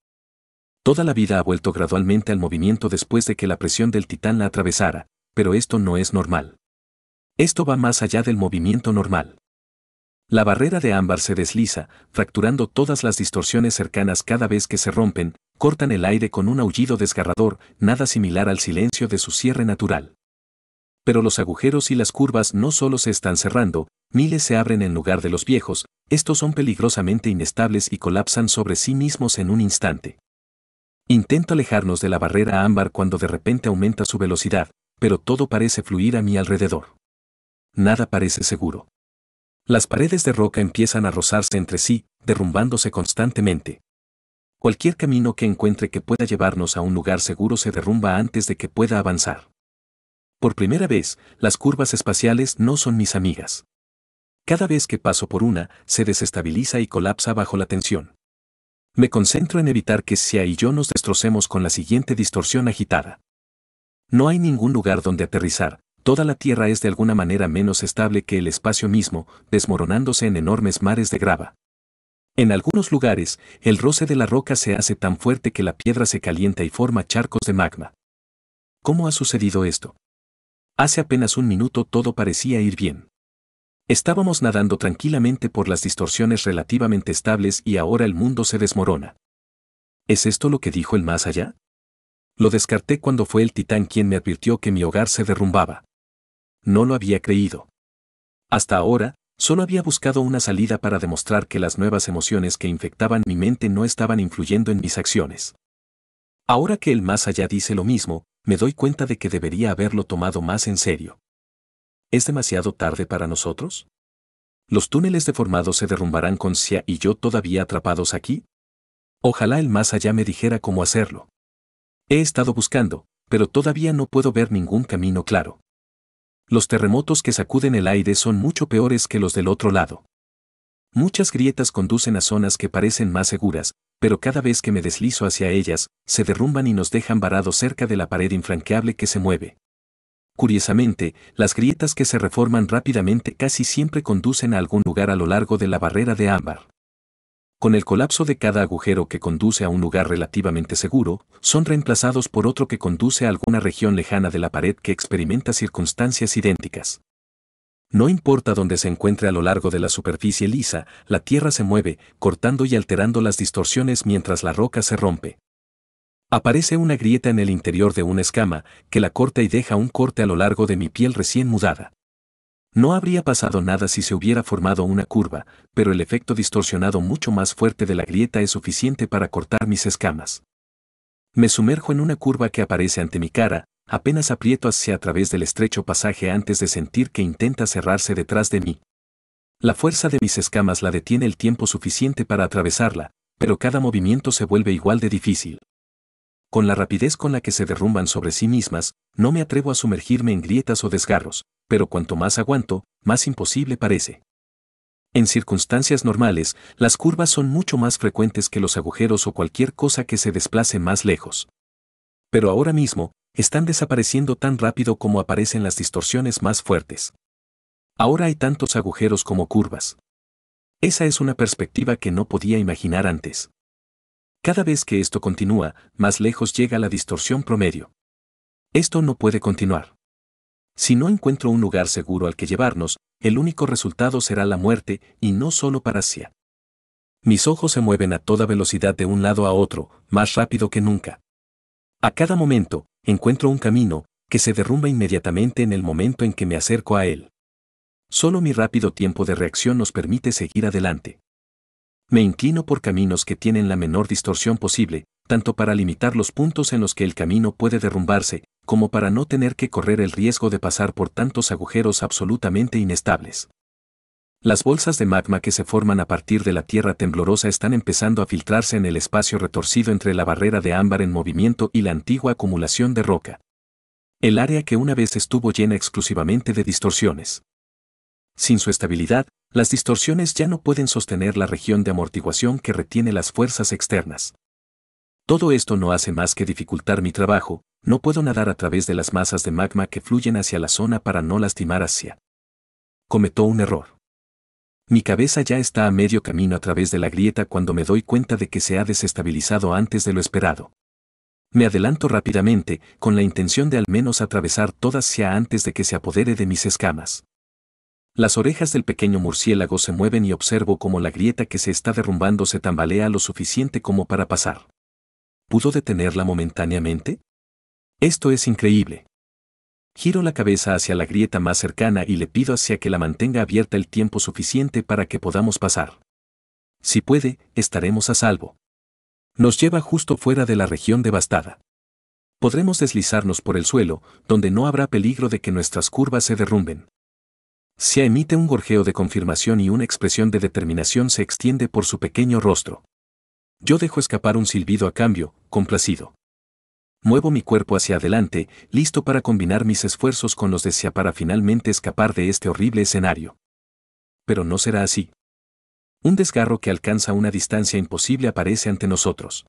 Toda la vida ha vuelto gradualmente al movimiento después de que la presión del titán la atravesara, pero esto no es normal. Esto va más allá del movimiento normal. La barrera de ámbar se desliza, fracturando todas las distorsiones cercanas cada vez que se rompen, cortan el aire con un aullido desgarrador, nada similar al silencio de su cierre natural. Pero los agujeros y las curvas no solo se están cerrando, miles se abren en lugar de los viejos, estos son peligrosamente inestables y colapsan sobre sí mismos en un instante. Intento alejarnos de la barrera ámbar cuando de repente aumenta su velocidad, pero todo parece fluir a mi alrededor. Nada parece seguro. Las paredes de roca empiezan a rozarse entre sí, derrumbándose constantemente. Cualquier camino que encuentre que pueda llevarnos a un lugar seguro se derrumba antes de que pueda avanzar. Por primera vez, las curvas espaciales no son mis amigas. Cada vez que paso por una, se desestabiliza y colapsa bajo la tensión. Me concentro en evitar que Sia y yo nos destrocemos con la siguiente distorsión agitada. No hay ningún lugar donde aterrizar, toda la Tierra es de alguna manera menos estable que el espacio mismo, desmoronándose en enormes mares de grava. En algunos lugares, el roce de la roca se hace tan fuerte que la piedra se calienta y forma charcos de magma. ¿Cómo ha sucedido esto? Hace apenas un minuto todo parecía ir bien. Estábamos nadando tranquilamente por las distorsiones relativamente estables y ahora el mundo se desmorona. ¿Es esto lo que dijo el más allá? Lo descarté cuando fue el titán quien me advirtió que mi hogar se derrumbaba. No lo había creído. Hasta ahora, solo había buscado una salida para demostrar que las nuevas emociones que infectaban mi mente no estaban influyendo en mis acciones. Ahora que el más allá dice lo mismo, me doy cuenta de que debería haberlo tomado más en serio. ¿Es demasiado tarde para nosotros? ¿Los túneles deformados se derrumbarán con Xia y yo todavía atrapados aquí? Ojalá el más allá me dijera cómo hacerlo. He estado buscando, pero todavía no puedo ver ningún camino claro. Los terremotos que sacuden el aire son mucho peores que los del otro lado. Muchas grietas conducen a zonas que parecen más seguras, pero cada vez que me deslizo hacia ellas, se derrumban y nos dejan varados cerca de la pared infranqueable que se mueve. Curiosamente, las grietas que se reforman rápidamente casi siempre conducen a algún lugar a lo largo de la barrera de ámbar. Con el colapso de cada agujero que conduce a un lugar relativamente seguro, son reemplazados por otro que conduce a alguna región lejana de la pared que experimenta circunstancias idénticas. No importa dónde se encuentre a lo largo de la superficie lisa, la tierra se mueve, cortando y alterando las distorsiones mientras la roca se rompe. Aparece una grieta en el interior de una escama, que la corta y deja un corte a lo largo de mi piel recién mudada. No habría pasado nada si se hubiera formado una curva, pero el efecto distorsionado mucho más fuerte de la grieta es suficiente para cortar mis escamas. Me sumerjo en una curva que aparece ante mi cara, apenas aprieto hacia a través del estrecho pasaje antes de sentir que intenta cerrarse detrás de mí. La fuerza de mis escamas la detiene el tiempo suficiente para atravesarla, pero cada movimiento se vuelve igual de difícil. Con la rapidez con la que se derrumban sobre sí mismas, no me atrevo a sumergirme en grietas o desgarros, pero cuanto más aguanto, más imposible parece. En circunstancias normales, las curvas son mucho más frecuentes que los agujeros o cualquier cosa que se desplace más lejos. Pero ahora mismo, están desapareciendo tan rápido como aparecen las distorsiones más fuertes. Ahora hay tantos agujeros como curvas. Esa es una perspectiva que no podía imaginar antes. Cada vez que esto continúa, más lejos llega la distorsión promedio. Esto no puede continuar. Si no encuentro un lugar seguro al que llevarnos, el único resultado será la muerte, y no solo para Xia. Mis ojos se mueven a toda velocidad de un lado a otro, más rápido que nunca. A cada momento, encuentro un camino, que se derrumba inmediatamente en el momento en que me acerco a él. Solo mi rápido tiempo de reacción nos permite seguir adelante. Me inclino por caminos que tienen la menor distorsión posible, tanto para limitar los puntos en los que el camino puede derrumbarse, como para no tener que correr el riesgo de pasar por tantos agujeros absolutamente inestables. Las bolsas de magma que se forman a partir de la tierra temblorosa están empezando a filtrarse en el espacio retorcido entre la barrera de ámbar en movimiento y la antigua acumulación de roca. El área que una vez estuvo llena exclusivamente de distorsiones. Sin su estabilidad, las distorsiones ya no pueden sostener la región de amortiguación que retiene las fuerzas externas. Todo esto no hace más que dificultar mi trabajo, no puedo nadar a través de las masas de magma que fluyen hacia la zona para no lastimar a Xia. Cometo un error. Mi cabeza ya está a medio camino a través de la grieta cuando me doy cuenta de que se ha desestabilizado antes de lo esperado. Me adelanto rápidamente, con la intención de al menos atravesar toda Xia antes de que se apodere de mis escamas. Las orejas del pequeño murciélago se mueven y observo cómo la grieta que se está derrumbando se tambalea lo suficiente como para pasar. ¿Pudo detenerla momentáneamente? Esto es increíble. Giro la cabeza hacia la grieta más cercana y le pido hacia que la mantenga abierta el tiempo suficiente para que podamos pasar. Si puede, estaremos a salvo. Nos lleva justo fuera de la región devastada. Podremos deslizarnos por el suelo, donde no habrá peligro de que nuestras curvas se derrumben. Xia emite un gorjeo de confirmación y una expresión de determinación se extiende por su pequeño rostro. Yo dejo escapar un silbido a cambio, complacido. Muevo mi cuerpo hacia adelante, listo para combinar mis esfuerzos con los de Xia para finalmente escapar de este horrible escenario. Pero no será así. Un desgarro que alcanza una distancia imposible aparece ante nosotros.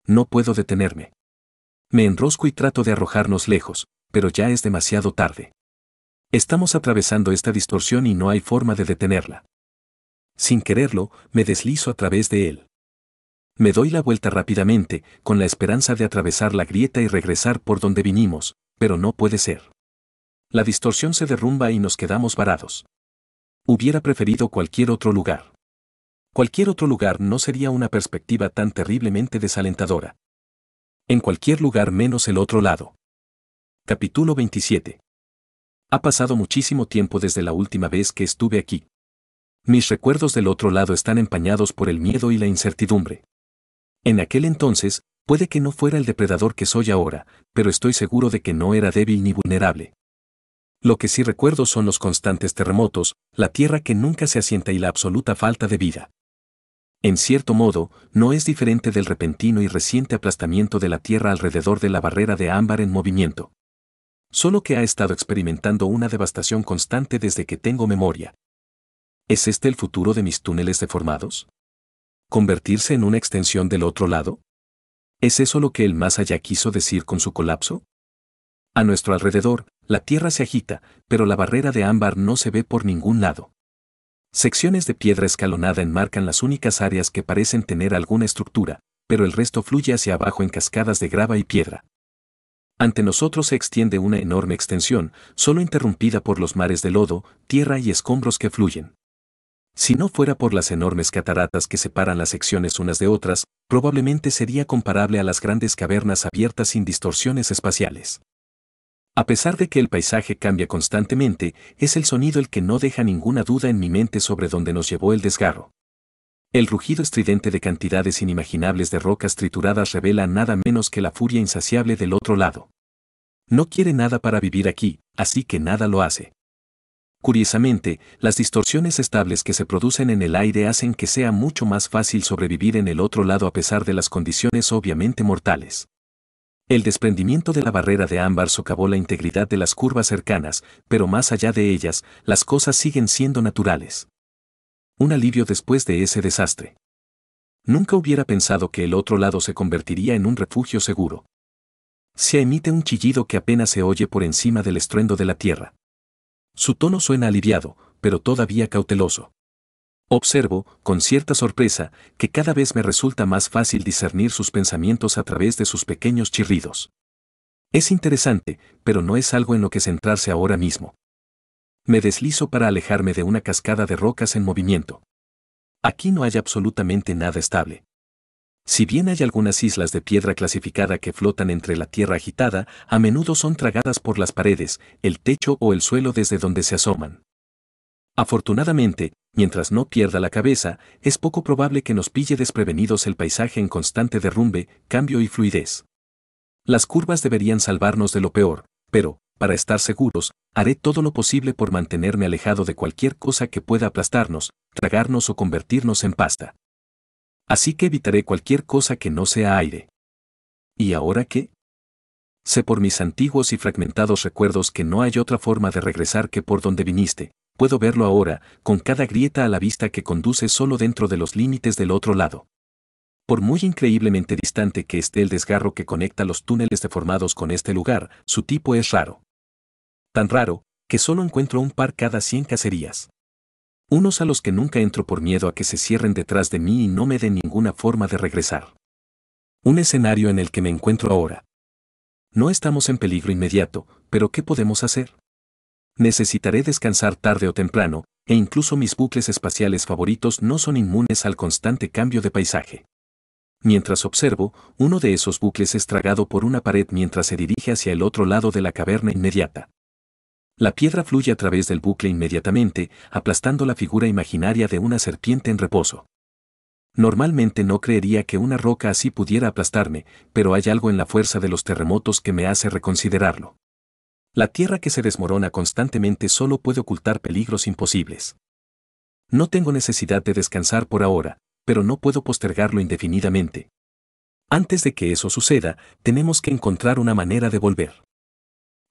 No puedo detenerme. Me enrosco y trato de arrojarnos lejos, pero ya es demasiado tarde. Estamos atravesando esta distorsión y no hay forma de detenerla. Sin quererlo, me deslizo a través de él. Me doy la vuelta rápidamente, con la esperanza de atravesar la grieta y regresar por donde vinimos, pero no puede ser. La distorsión se derrumba y nos quedamos varados. Hubiera preferido cualquier otro lugar. Cualquier otro lugar no sería una perspectiva tan terriblemente desalentadora. En cualquier lugar menos el otro lado. Capítulo 27. Ha pasado muchísimo tiempo desde la última vez que estuve aquí. Mis recuerdos del otro lado están empañados por el miedo y la incertidumbre. En aquel entonces, puede que no fuera el depredador que soy ahora, pero estoy seguro de que no era débil ni vulnerable. Lo que sí recuerdo son los constantes terremotos, la tierra que nunca se asienta y la absoluta falta de vida. En cierto modo, no es diferente del repentino y reciente aplastamiento de la tierra alrededor de la barrera de ámbar en movimiento. Solo que ha estado experimentando una devastación constante desde que tengo memoria. ¿Es este el futuro de mis túneles deformados? ¿Convertirse en una extensión del otro lado? ¿Es eso lo que el más allá quiso decir con su colapso? A nuestro alrededor, la tierra se agita, pero la barrera de ámbar no se ve por ningún lado. Secciones de piedra escalonada enmarcan las únicas áreas que parecen tener alguna estructura, pero el resto fluye hacia abajo en cascadas de grava y piedra. Ante nosotros se extiende una enorme extensión, solo interrumpida por los mares de lodo, tierra y escombros que fluyen. Si no fuera por las enormes cataratas que separan las secciones unas de otras, probablemente sería comparable a las grandes cavernas abiertas sin distorsiones espaciales. A pesar de que el paisaje cambia constantemente, es el sonido el que no deja ninguna duda en mi mente sobre dónde nos llevó el desgarro. El rugido estridente de cantidades inimaginables de rocas trituradas revela nada menos que la furia insaciable del otro lado. No quiere nada para vivir aquí, así que nada lo hace. Curiosamente, las distorsiones estables que se producen en el aire hacen que sea mucho más fácil sobrevivir en el otro lado a pesar de las condiciones obviamente mortales. El desprendimiento de la barrera de ámbar socavó la integridad de las curvas cercanas, pero más allá de ellas, las cosas siguen siendo naturales. Un alivio después de ese desastre. Nunca hubiera pensado que el otro lado se convertiría en un refugio seguro. Se emite un chillido que apenas se oye por encima del estruendo de la tierra. Su tono suena aliviado, pero todavía cauteloso. Observo, con cierta sorpresa, que cada vez me resulta más fácil discernir sus pensamientos a través de sus pequeños chirridos. Es interesante, pero no es algo en lo que centrarse ahora mismo. Me deslizo para alejarme de una cascada de rocas en movimiento. Aquí no hay absolutamente nada estable. Si bien hay algunas islas de piedra clasificada que flotan entre la tierra agitada, a menudo son tragadas por las paredes, el techo o el suelo desde donde se asoman. Afortunadamente, mientras no pierda la cabeza, es poco probable que nos pille desprevenidos el paisaje en constante derrumbe, cambio y fluidez. Las curvas deberían salvarnos de lo peor, pero, para estar seguros, haré todo lo posible por mantenerme alejado de cualquier cosa que pueda aplastarnos, tragarnos o convertirnos en pasta. Así que evitaré cualquier cosa que no sea aire. ¿Y ahora qué? Sé por mis antiguos y fragmentados recuerdos que no hay otra forma de regresar que por donde viniste. Puedo verlo ahora, con cada grieta a la vista que conduce solo dentro de los límites del otro lado. Por muy increíblemente distante que esté el desgarro que conecta los túneles deformados con este lugar, su tipo es raro. Tan raro, que solo encuentro un par cada 100 cacerías. Unos a los que nunca entro por miedo a que se cierren detrás de mí y no me den ninguna forma de regresar. Un escenario en el que me encuentro ahora. No estamos en peligro inmediato, pero ¿qué podemos hacer? Necesitaré descansar tarde o temprano, e incluso mis bucles espaciales favoritos no son inmunes al constante cambio de paisaje. Mientras observo, uno de esos bucles es tragado por una pared mientras se dirige hacia el otro lado de la caverna inmediata. La piedra fluye a través del bucle inmediatamente, aplastando la figura imaginaria de una serpiente en reposo. Normalmente no creería que una roca así pudiera aplastarme, pero hay algo en la fuerza de los terremotos que me hace reconsiderarlo. La tierra que se desmorona constantemente solo puede ocultar peligros imposibles. No tengo necesidad de descansar por ahora, pero no puedo postergarlo indefinidamente. Antes de que eso suceda, tenemos que encontrar una manera de volver.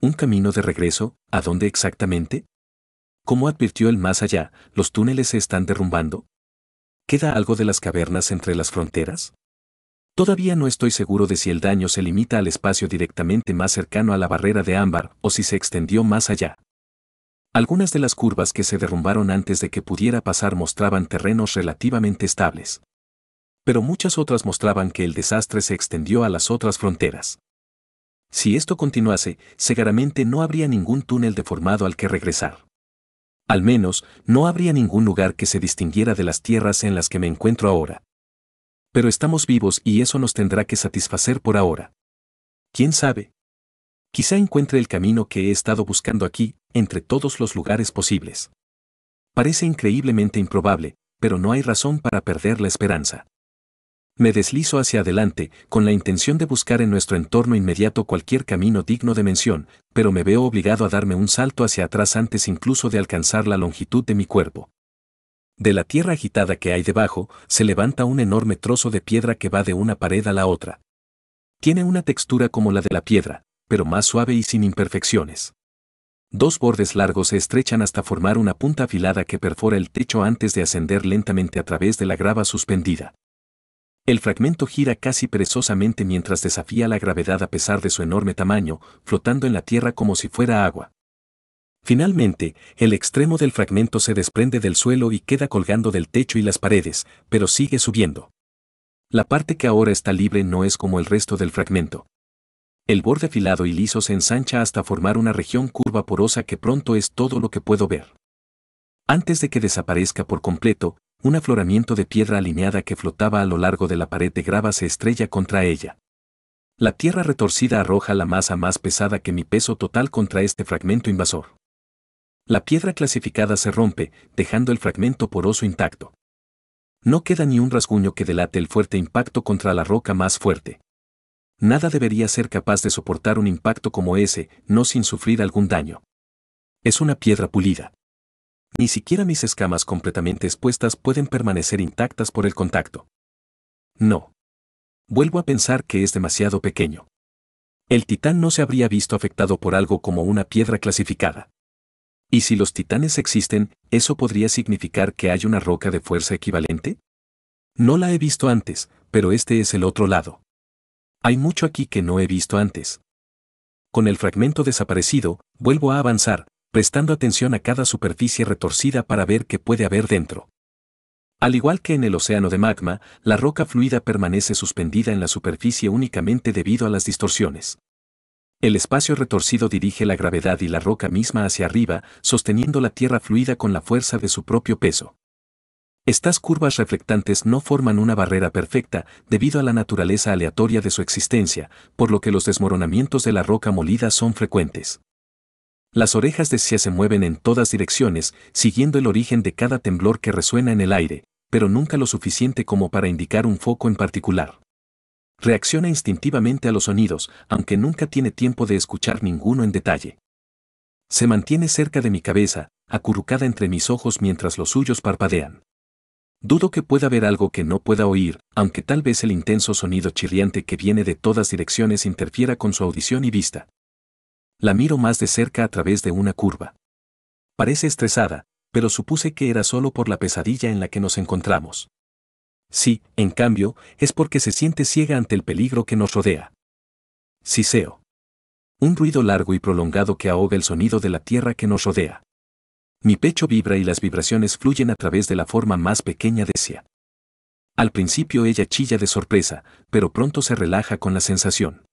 ¿Un camino de regreso? ¿A dónde exactamente? Como advirtió el más allá, los túneles se están derrumbando. ¿Queda algo de las cavernas entre las fronteras? Todavía no estoy seguro de si el daño se limita al espacio directamente más cercano a la barrera de ámbar o si se extendió más allá. Algunas de las curvas que se derrumbaron antes de que pudiera pasar mostraban terrenos relativamente estables. Pero muchas otras mostraban que el desastre se extendió a las otras fronteras. Si esto continuase, seguramente no habría ningún túnel deformado al que regresar. Al menos, no habría ningún lugar que se distinguiera de las tierras en las que me encuentro ahora. Pero estamos vivos y eso nos tendrá que satisfacer por ahora. ¿Quién sabe? Quizá encuentre el camino que he estado buscando aquí, entre todos los lugares posibles. Parece increíblemente improbable, pero no hay razón para perder la esperanza. Me deslizo hacia adelante, con la intención de buscar en nuestro entorno inmediato cualquier camino digno de mención, pero me veo obligado a darme un salto hacia atrás antes incluso de alcanzar la longitud de mi cuerpo. De la tierra agitada que hay debajo, se levanta un enorme trozo de piedra que va de una pared a la otra. Tiene una textura como la de la piedra, pero más suave y sin imperfecciones. Dos bordes largos se estrechan hasta formar una punta afilada que perfora el techo antes de ascender lentamente a través de la grava suspendida. El fragmento gira casi perezosamente mientras desafía la gravedad a pesar de su enorme tamaño, flotando en la tierra como si fuera agua. Finalmente, el extremo del fragmento se desprende del suelo y queda colgando del techo y las paredes, pero sigue subiendo. La parte que ahora está libre no es como el resto del fragmento. El borde afilado y liso se ensancha hasta formar una región curva porosa que pronto es todo lo que puedo ver. Antes de que desaparezca por completo, un afloramiento de piedra alineada que flotaba a lo largo de la pared de grava se estrella contra ella. La tierra retorcida arroja la masa más pesada que mi peso total contra este fragmento invasor. La piedra clasificada se rompe, dejando el fragmento poroso intacto. No queda ni un rasguño que delate el fuerte impacto contra la roca más fuerte. Nada debería ser capaz de soportar un impacto como ese, no sin sufrir algún daño. Es una piedra pulida. Ni siquiera mis escamas completamente expuestas pueden permanecer intactas por el contacto. No. Vuelvo a pensar que es demasiado pequeño. El titán no se habría visto afectado por algo como una piedra clasificada. ¿Y si los titanes existen, eso podría significar que hay una roca de fuerza equivalente? No la he visto antes, pero este es el otro lado. Hay mucho aquí que no he visto antes. Con el fragmento desaparecido, vuelvo a avanzar, prestando atención a cada superficie retorcida para ver qué puede haber dentro. Al igual que en el océano de magma, la roca fluida permanece suspendida en la superficie únicamente debido a las distorsiones. El espacio retorcido dirige la gravedad y la roca misma hacia arriba, sosteniendo la tierra fluida con la fuerza de su propio peso. Estas curvas reflectantes no forman una barrera perfecta debido a la naturaleza aleatoria de su existencia, por lo que los desmoronamientos de la roca molida son frecuentes. Las orejas de Sia se mueven en todas direcciones, siguiendo el origen de cada temblor que resuena en el aire, pero nunca lo suficiente como para indicar un foco en particular. Reacciona instintivamente a los sonidos, aunque nunca tiene tiempo de escuchar ninguno en detalle. Se mantiene cerca de mi cabeza, acurrucada entre mis ojos mientras los suyos parpadean. Dudo que pueda ver algo que no pueda oír, aunque tal vez el intenso sonido chirriante que viene de todas direcciones interfiera con su audición y vista. La miro más de cerca a través de una curva. Parece estresada, pero supuse que era solo por la pesadilla en la que nos encontramos. Sí, en cambio, es porque se siente ciega ante el peligro que nos rodea. Siseo. Un ruido largo y prolongado que ahoga el sonido de la tierra que nos rodea. Mi pecho vibra y las vibraciones fluyen a través de la forma más pequeña de Sia. Al principio ella chilla de sorpresa, pero pronto se relaja con la sensación.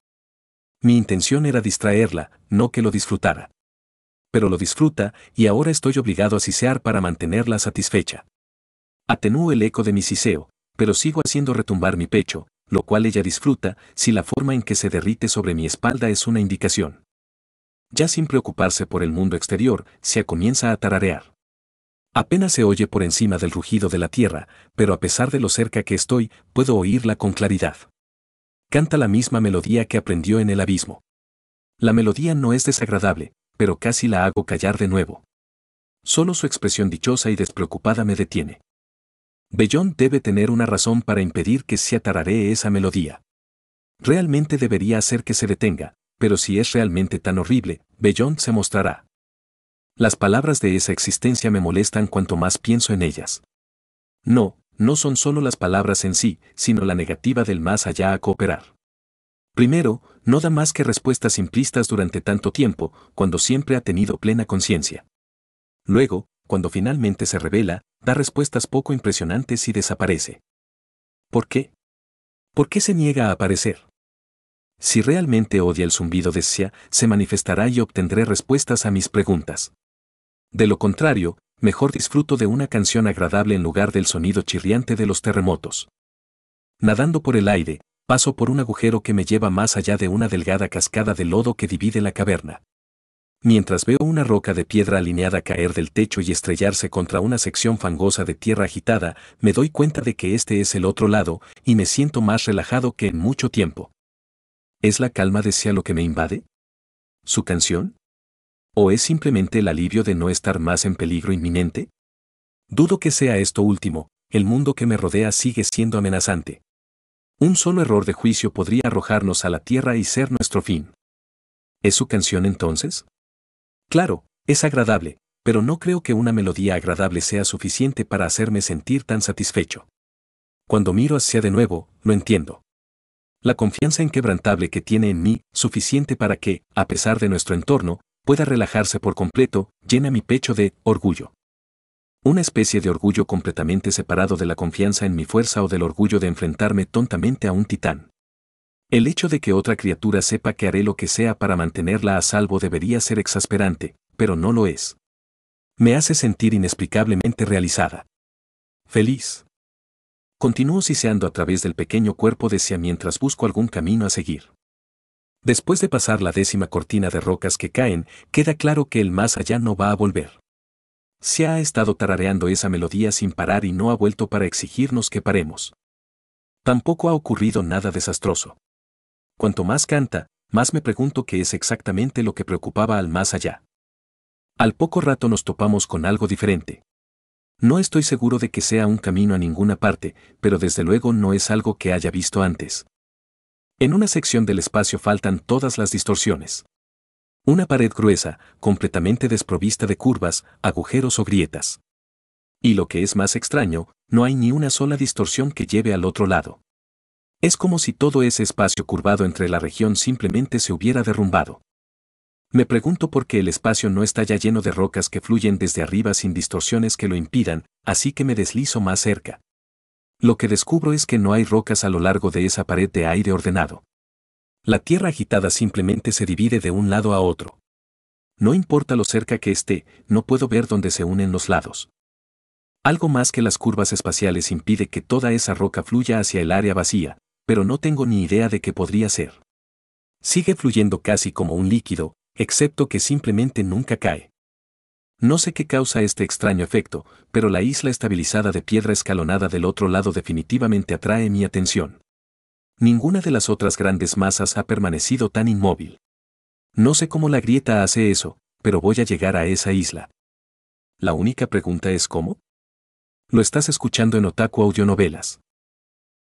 Mi intención era distraerla, no que lo disfrutara. Pero lo disfruta, y ahora estoy obligado a sisear para mantenerla satisfecha. Atenúo el eco de mi siseo, pero sigo haciendo retumbar mi pecho, lo cual ella disfruta, si la forma en que se derrite sobre mi espalda es una indicación. Ya sin preocuparse por el mundo exterior, Sia comienza a tararear. Apenas se oye por encima del rugido de la tierra, pero a pesar de lo cerca que estoy, puedo oírla con claridad. Canta la misma melodía que aprendió en el abismo. La melodía no es desagradable, pero casi la hago callar de nuevo. Solo su expresión dichosa y despreocupada me detiene. Bellón debe tener una razón para impedir que Sia tararee esa melodía. Realmente debería hacer que se detenga, pero si es realmente tan horrible, Bellón se mostrará. Las palabras de esa existencia me molestan cuanto más pienso en ellas. No, no son solo las palabras en sí, sino la negativa del más allá a cooperar. Primero, no da más que respuestas simplistas durante tanto tiempo, cuando siempre ha tenido plena conciencia. Luego, cuando finalmente se revela, da respuestas poco impresionantes y desaparece. ¿Por qué? ¿Por qué se niega a aparecer? Si realmente odia el zumbido de Xia, se manifestará y obtendré respuestas a mis preguntas. De lo contrario, mejor disfruto de una canción agradable en lugar del sonido chirriante de los terremotos. Nadando por el aire, paso por un agujero que me lleva más allá de una delgada cascada de lodo que divide la caverna. Mientras veo una roca de piedra alineada caer del techo y estrellarse contra una sección fangosa de tierra agitada, me doy cuenta de que este es el otro lado, y me siento más relajado que en mucho tiempo. ¿Es la calma de Xia lo que me invade? ¿Su canción? ¿O es simplemente el alivio de no estar más en peligro inminente? Dudo que sea esto último, el mundo que me rodea sigue siendo amenazante. Un solo error de juicio podría arrojarnos a la tierra y ser nuestro fin. ¿Es su canción entonces? Claro, es agradable, pero no creo que una melodía agradable sea suficiente para hacerme sentir tan satisfecho. Cuando miro hacia de nuevo, lo entiendo. La confianza inquebrantable que tiene en mí, suficiente para que, a pesar de nuestro entorno, pueda relajarse por completo, llena mi pecho de orgullo. Una especie de orgullo completamente separado de la confianza en mi fuerza o del orgullo de enfrentarme tontamente a un titán. El hecho de que otra criatura sepa que haré lo que sea para mantenerla a salvo debería ser exasperante, pero no lo es. Me hace sentir inexplicablemente realizada. Feliz. Continúo siseando a través del pequeño cuerpo de Xia mientras busco algún camino a seguir. Después de pasar la 10ª cortina de rocas que caen, queda claro que el más allá no va a volver. Xia ha estado tarareando esa melodía sin parar y no ha vuelto para exigirnos que paremos. Tampoco ha ocurrido nada desastroso. Cuanto más canta, más me pregunto qué es exactamente lo que preocupaba al más allá. Al poco rato nos topamos con algo diferente. No estoy seguro de que sea un camino a ninguna parte, pero desde luego no es algo que haya visto antes. En una sección del espacio faltan todas las distorsiones. Una pared gruesa, completamente desprovista de curvas, agujeros o grietas. Y lo que es más extraño, no hay ni una sola distorsión que lleve al otro lado. Es como si todo ese espacio curvado entre la región simplemente se hubiera derrumbado. Me pregunto por qué el espacio no está ya lleno de rocas que fluyen desde arriba sin distorsiones que lo impidan, así que me deslizo más cerca. Lo que descubro es que no hay rocas a lo largo de esa pared de aire ordenado. La tierra agitada simplemente se divide de un lado a otro. No importa lo cerca que esté, no puedo ver dónde se unen los lados. Algo más que las curvas espaciales impide que toda esa roca fluya hacia el área vacía, pero no tengo ni idea de qué podría ser. Sigue fluyendo casi como un líquido, excepto que simplemente nunca cae. No sé qué causa este extraño efecto, pero la isla estabilizada de piedra escalonada del otro lado definitivamente atrae mi atención. Ninguna de las otras grandes masas ha permanecido tan inmóvil. No sé cómo la grieta hace eso, pero voy a llegar a esa isla. La única pregunta es ¿cómo? Lo estás escuchando en Otaku Audionovelas.